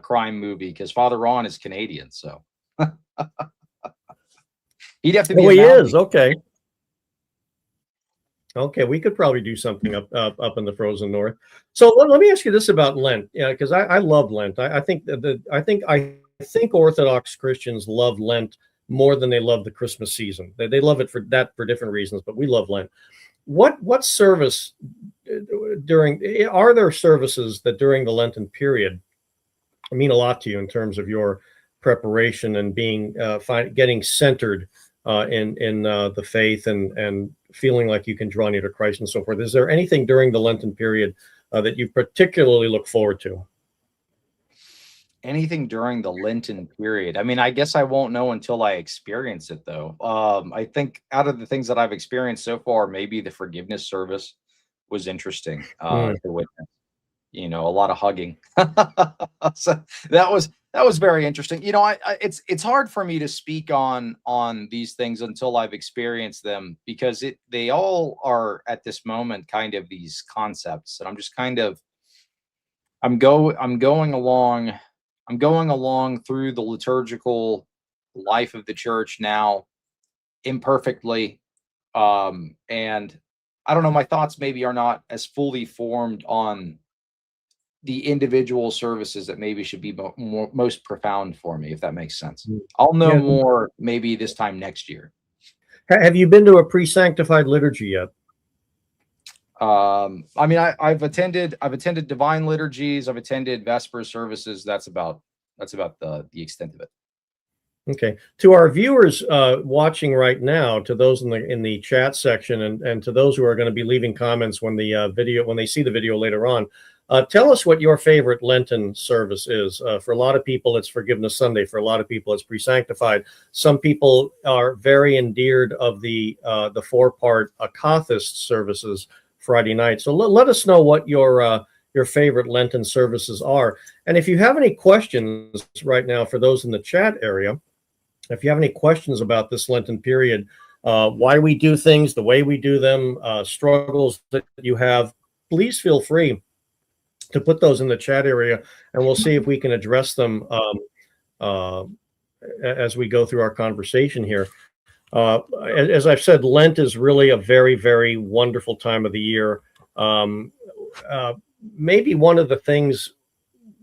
crime movie, because Father Ron is Canadian, so he'd have to be. Oh, he is. Okay. Okay, we could probably do something up in the frozen north. So let me ask you this about Lent, because I love Lent. I think Orthodox Christians love Lent more than they love the Christmas season. They love it for different reasons, but we love Lent. What service are there services that during the Lenten period mean a lot to you in terms of your preparation and being getting centered in the faith and feeling like you can draw near to Christ and so forth? Is there anything during the Lenten period that you particularly look forward to? Anything during the Lenten period? I mean, I guess I won't know until I experience it, though. I think out of the things that I've experienced so far, maybe the forgiveness service was interesting to witness. A lot of hugging. So that was very interesting. It's hard for me to speak on these things until I've experienced them, because they all are at this moment kind of these concepts, and I'm just kind of I'm going along through the liturgical life of the church now, imperfectly, and I don't know, my thoughts maybe are not as fully formed on the individual services that maybe should be most profound for me, if that makes sense. I'll know more maybe this time next year. Have you been to a pre-sanctified liturgy yet? I mean, I've attended divine liturgies. I've attended Vesper services. That's about the extent of it. Okay. To our viewers watching right now, to those in the chat section, and to those who are going to be leaving comments when they see the video later on, Tell us what your favorite Lenten service is. For a lot of people, it's Forgiveness Sunday. For a lot of people, it's Pre-Sanctified. Some people are very endeared of the 4-part Akathist services Friday night. So let us know what your favorite Lenten services are. And if you have any questions right now, for those in the chat area, if you have any questions about this Lenten period, why we do things the way we do them, struggles that you have, please feel free to put those in the chat area, and we'll see if we can address them as we go through our conversation here. As I've said, Lent is really a very, very wonderful time of the year. Maybe one of the things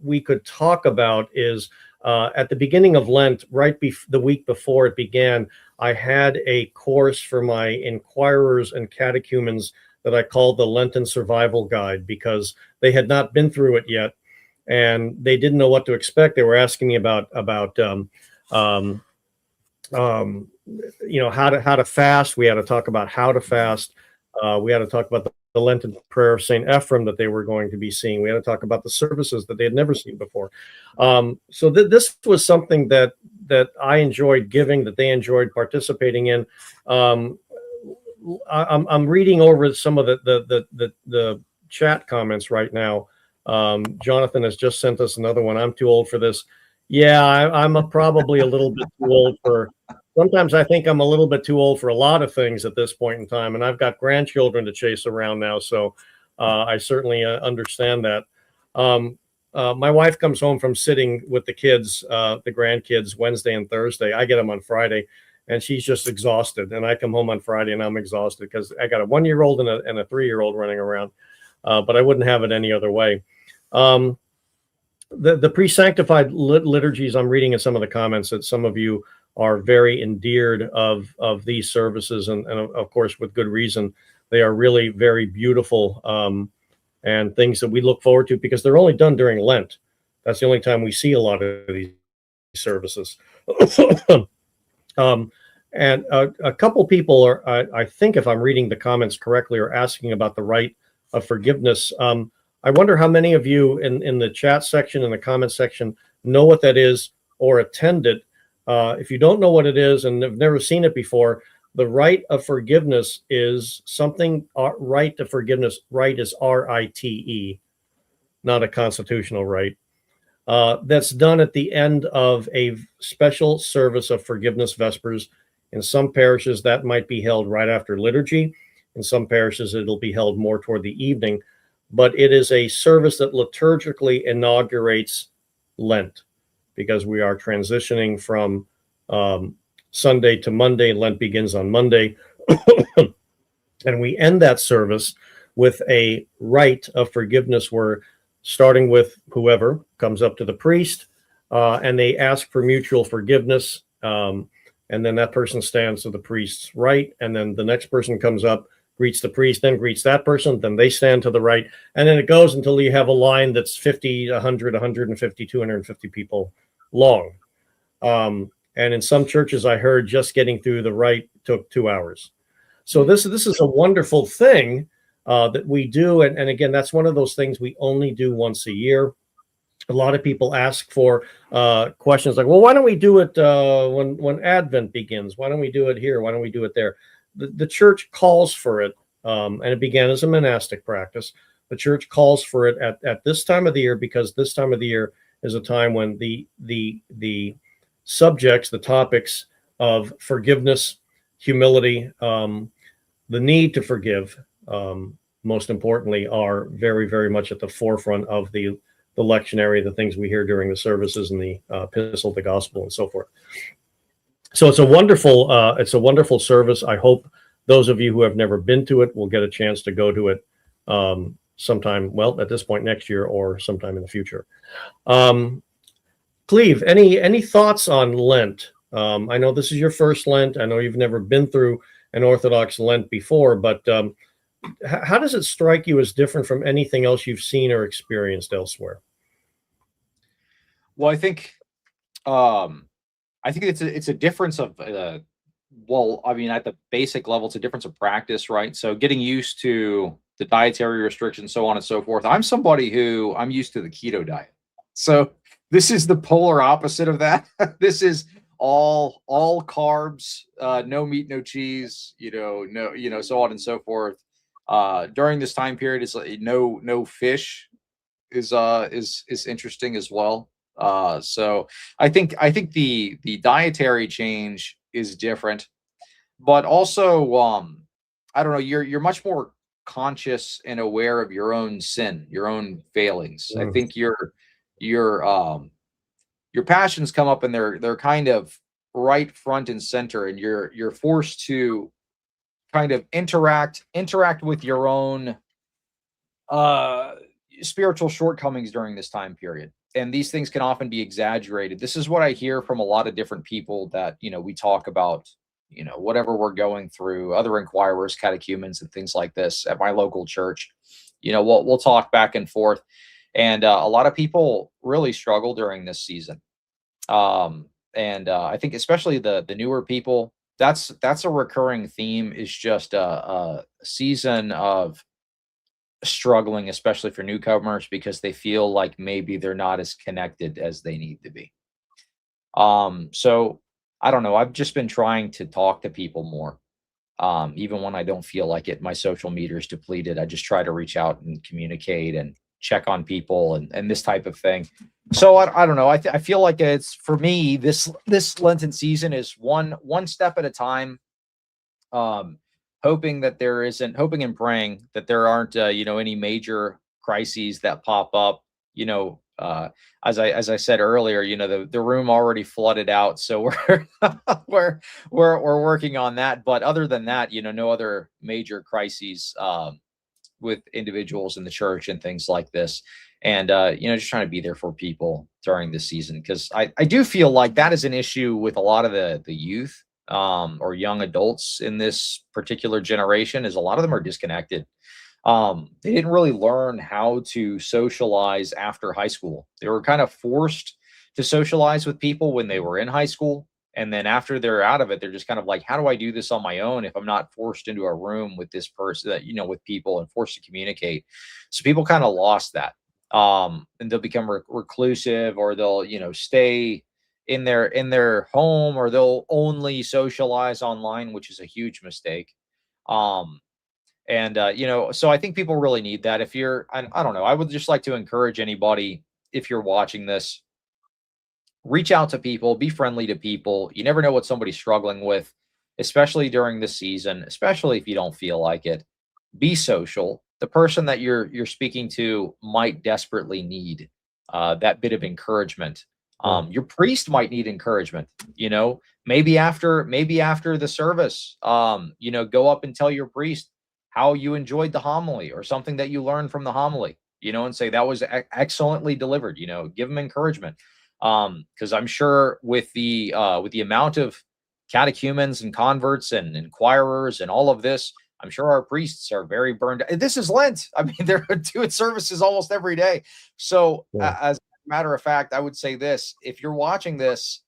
we could talk about is at the beginning of Lent, the week before it began, I had a course for my inquirers and catechumens that I called the Lenten Survival Guide, because they had not been through it yet and they didn't know what to expect. They were asking me about how to fast. We had to talk about how to fast. We had to talk about the Lenten prayer of St. Ephrem that they were going to be seeing. We had to talk about the services that they had never seen before. So this was something that I enjoyed giving, that they enjoyed participating in. I'm reading over some of the chat comments right now. Jonathan has just sent us another one. I'm too old for this. Yeah, I'm probably a little bit too old for. Sometimes I think I'm a little bit too old for a lot of things at this point in time, and I've got grandchildren to chase around now, so I certainly understand that. My wife comes home from sitting with the kids, the grandkids, Wednesday and Thursday. I get them on Friday, and she's just exhausted. And I come home on Friday and I'm exhausted because I got a 1-year-old and a 3-year-old running around. But I wouldn't have it any other way. The pre-sanctified liturgies, I'm reading in some of the comments that some of you are very endeared of these services, and of course with good reason. They are really very beautiful and things that we look forward to, because they're only done during Lent. That's the only time we see a lot of these services. And a couple people are, I think if I'm reading the comments correctly, are asking about the rite of forgiveness. I wonder how many of you in the chat section, in the comment section, know what that is or attend it. If you don't know what it is and have never seen it before, the rite of forgiveness is something, rite of forgiveness, rite is R-I-T-E, not a constitutional rite. That's done at the end of a special service of forgiveness vespers. In some parishes, that might be held right after liturgy. In some parishes, it'll be held more toward the evening. But it is a service that liturgically inaugurates Lent, because we are transitioning from Sunday to Monday. Lent begins on Monday. And we end that service with a rite of forgiveness where, starting with whoever comes up to the priest, and they ask for mutual forgiveness. And then that person stands to the priest's right. And then the next person comes up, greets the priest, then greets that person. Then they stand to the right. And then it goes until you have a line that's 50, 100, 150, 250 people long. And in some churches, I heard just getting through the rite took 2 hours. So this is a wonderful thing that we do. And again, that's one of those things we only do once a year. A lot of people ask for questions like, well, why don't we do it when Advent begins? Why don't we do it here? Why don't we do it there? The church calls for it, and it began as a monastic practice. The church calls for it at this time of the year, because this time of the year is a time when the subjects, the topics of forgiveness, humility, the need to forgive, most importantly, are very, very much at the forefront of the lectionary, the things we hear during the services and the epistle, the gospel, and so forth. So it's a wonderful service. I hope those of you who have never been to it will get a chance to go to it sometime, well, at this point next year or sometime in the future. Cleave, any thoughts on Lent? I know this is your first Lent. I know you've never been through an Orthodox Lent before, but how does it strike you as different from anything else you've seen or experienced elsewhere? Well, I think it's a difference of well, I mean, at the basic level, it's a difference of practice, right? So getting used to the dietary restrictions, so on and so forth. I'm somebody who I'm used to the keto diet. So this is the polar opposite of that. This is all carbs, no meat, no cheese, so on and so forth. During this time period, it's like no fish is interesting as well. So I think the dietary change is different, but also I don't know, you're much more conscious and aware of your own sin, your own failings. I think your passions come up and they're kind of right front and center, and you're forced to kind of interact with your own uh spiritual shortcomings during this time period, and these things can often be exaggerated. This is what I hear from a lot of different people that we talk about, whatever we're going through, other inquirers, catechumens, and things like this at my local church. We'll talk back and forth, and a lot of people really struggle during this season. And I think especially the newer people, that's a recurring theme, is just a season of struggling, especially for newcomers, because they feel like maybe they're not as connected as they need to be. So I don't know. I've just been trying to talk to people more. Even when I don't feel like it, my social meter is depleted. I just try to reach out and communicate and check on people and this type of thing. So I don't know. I feel like it's, for me, this Lenten season is one step at a time. Hoping and praying that there aren't any major crises that pop up. As I said earlier, the room already flooded out, so we're we're working on that. But other than that, no other major crises with individuals in the church and things like this. And just trying to be there for people during this season, because I do feel like that is an issue with a lot of the youth or young adults in this particular generation, is a lot of them are disconnected. They didn't really learn how to socialize after high school. They were kind of forced to socialize with people when they were in high school. And then after they're out of it, they're just kind of like, how do I do this on my own if I'm not forced into a room with this person that, with people and forced to communicate? So people kind of lost that. And they'll become reclusive, or they'll, stay in their home, or they'll only socialize online, which is a huge mistake. So I think people really need that. If you're, I don't know, I would just like to encourage anybody, if you're watching this, reach out to people, be friendly to people. You never know what somebody's struggling with, especially during this season, especially if you don't feel like it. Be social. The person that you're speaking to might desperately need that bit of encouragement. Your priest might need encouragement. Maybe after the service, go up and tell your priest how you enjoyed the homily, or something that you learned from the homily, and say that was excellently delivered. Give them encouragement. Because I'm sure with the amount of catechumens and converts and inquirers and all of this, I'm sure our priests are very burned. This is Lent. I mean, they're doing services almost every day. So as a matter of fact, I would say this: if you're watching this,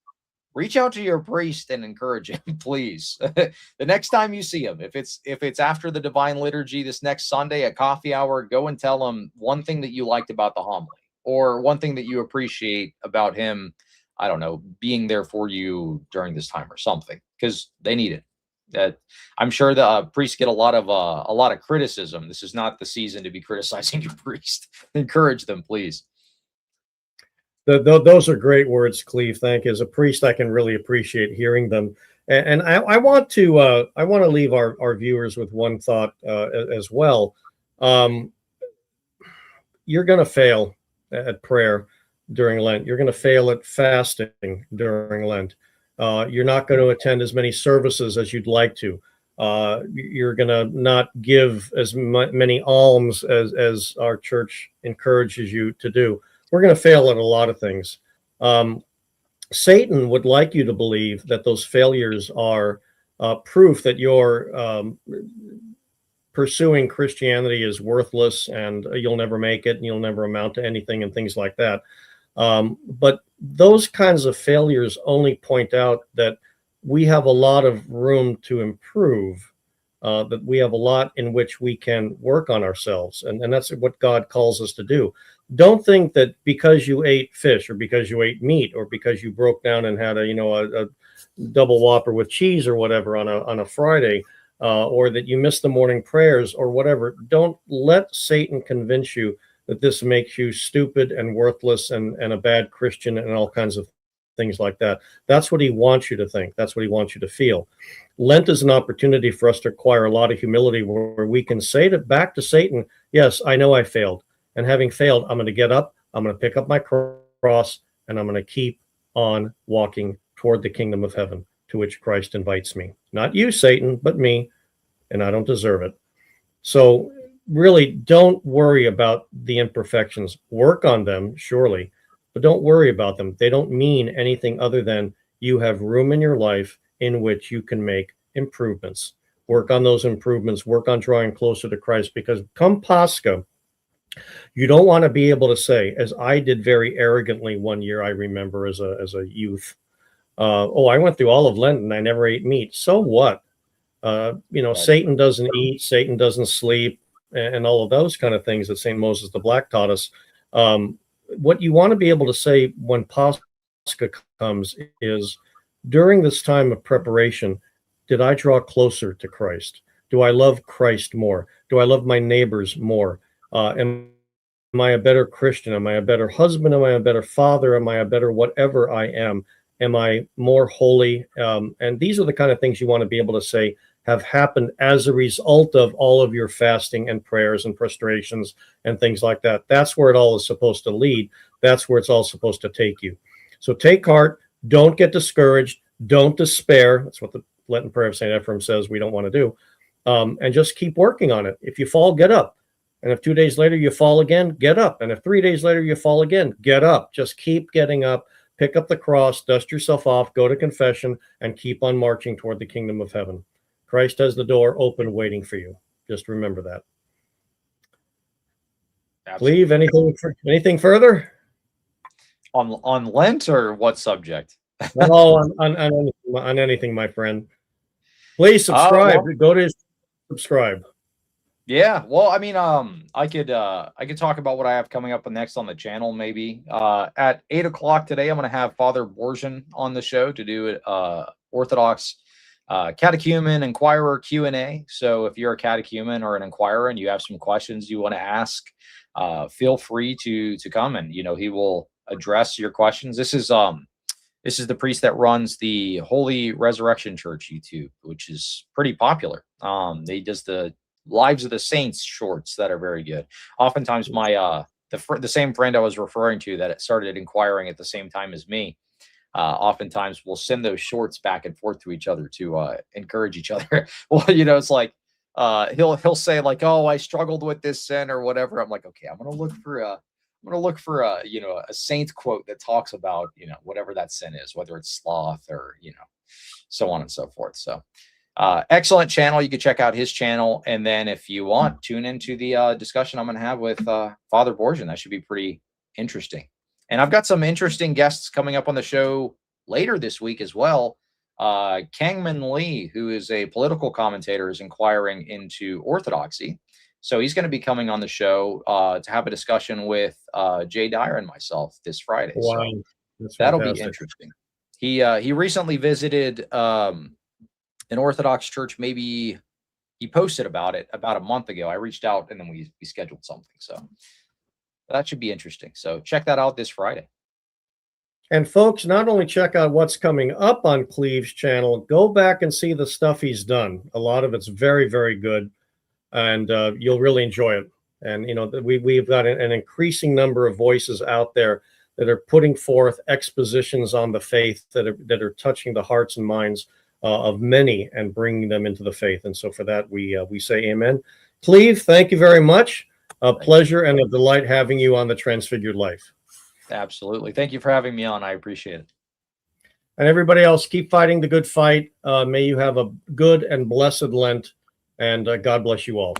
reach out to your priest and encourage him, please. The next time you see him, if it's after the Divine Liturgy this next Sunday at coffee hour, go and tell him one thing that you liked about the homily, or one thing that you appreciate about him. I don't know, being there for you during this time or something, because they need it. That I'm sure the priests get a lot of criticism. This is not the season to be criticizing your priest. Encourage them, please. Those are great words, Cleave. Thank you. As a priest, I can really appreciate hearing them. And I want to leave our viewers with one thought as well. You're going to fail at prayer during Lent. You're going to fail at fasting during Lent. You're not going to attend as many services as you'd like to. You're going to not give as many alms as our church encourages you to do. We're going to fail at a lot of things. Satan would like you to believe that those failures are proof that you're pursuing Christianity is worthless, and you'll never make it, and you'll never amount to anything, and things like that. But those kinds of failures only point out that we have a lot of room to improve that we have a lot in which we can work on ourselves. And that's what God calls us to do. Don't think that because you ate fish or because you ate meat or because you broke down and had a double Whopper with cheese or whatever on a Friday, or that you missed the morning prayers or whatever. Don't let Satan convince you that this makes you stupid and worthless and a bad Christian and all kinds of things like that. That's what he wants you to think. That's what he wants you to feel. Lent is an opportunity for us to acquire a lot of humility where we can say back to Satan, yes, I know I failed. And having failed, I'm going to get up, I'm going to pick up my cross, and I'm going to keep on walking toward the kingdom of heaven to which Christ invites me. Not you, Satan, but me, and I don't deserve it. So really don't worry about the imperfections. Work on them, surely, but don't worry about them. They don't mean anything other than you have room in your life in which you can make improvements. Work on those improvements. Work on drawing closer to Christ, because come Pascha, you don't want to be able to say, as I did very arrogantly one year, I remember as a youth, oh, I went through all of Lent and I never ate meat. So what? Right. Satan doesn't eat, Satan doesn't sleep, and all of those kind of things that St. Moses the Black taught us. What you want to be able to say when Pascha comes is, during this time of preparation, did I draw closer to Christ? Do I love Christ more? Do I love my neighbors more? Am I a better Christian? Am I a better husband? Am I a better father? Am I a better whatever I am? Am I more holy? And these are the kind of things you want to be able to say have happened as a result of all of your fasting and prayers and prostrations and things like that. That's where it all is supposed to lead. That's where it's all supposed to take you. So take heart. Don't get discouraged. Don't despair. That's what the Lenten prayer of St. Ephrem says we don't want to do. And just keep working on it. If you fall, get up. And if 2 days later you fall again, get up. And if 3 days later you fall again, get up. Just keep getting up. Pick up the cross, dust yourself off, go to confession, and keep on marching toward the kingdom of heaven. Christ has the door open waiting for you. Just remember that. Cleave, anything further? On Lent, or what subject? No, on anything, my friend. Please subscribe. Go to subscribe. Yeah, well, I mean, I could talk about what I have coming up next on the channel. Maybe at 8 o'clock today, I'm going to have Father Borjan on the show to do Orthodox catechumen inquirer Q&A. So if you're a catechumen or an inquirer and you have some questions you want to ask, feel free to come, and he will address your questions. This is the priest that runs the Holy Resurrection Church YouTube, which is pretty popular. They does the Lives of the Saints shorts that are very good. Oftentimes my the same friend I was referring to that started inquiring at the same time as me, oftentimes we'll send those shorts back and forth to each other to encourage each other. Well, it's like he'll say like, oh, I struggled with this sin or whatever. I'm like, okay, I'm gonna look for a saint quote that talks about whatever that sin is, whether it's sloth or so on and so forth. So excellent channel. You can check out his channel. And then if you want, tune into the discussion I'm going to have with Father Borjan. That should be pretty interesting. And I've got some interesting guests coming up on the show later this week as well. Kangman Lee, who is a political commentator, is inquiring into Orthodoxy. So he's going to be coming on the show to have a discussion with Jay Dyer and myself this Friday. Wow. So that'll be interesting. He recently visited an Orthodox church. Maybe he posted about it about a month ago. I reached out and then we scheduled something. So that should be interesting. So check that out this Friday. And folks, not only check out what's coming up on Cleave's channel, go back and see the stuff he's done. A lot of it's very, very good, and you'll really enjoy it. And we've got an increasing number of voices out there that are putting forth expositions on the faith that are touching the hearts and minds of many and bringing them into the faith. And so for that, we say amen. Cleave, thank you very much. A pleasure and a delight having you on the Transfigured Life. Absolutely. Thank you for having me on. I appreciate it. And everybody else, keep fighting the good fight. May you have a good and blessed Lent, and God bless you all.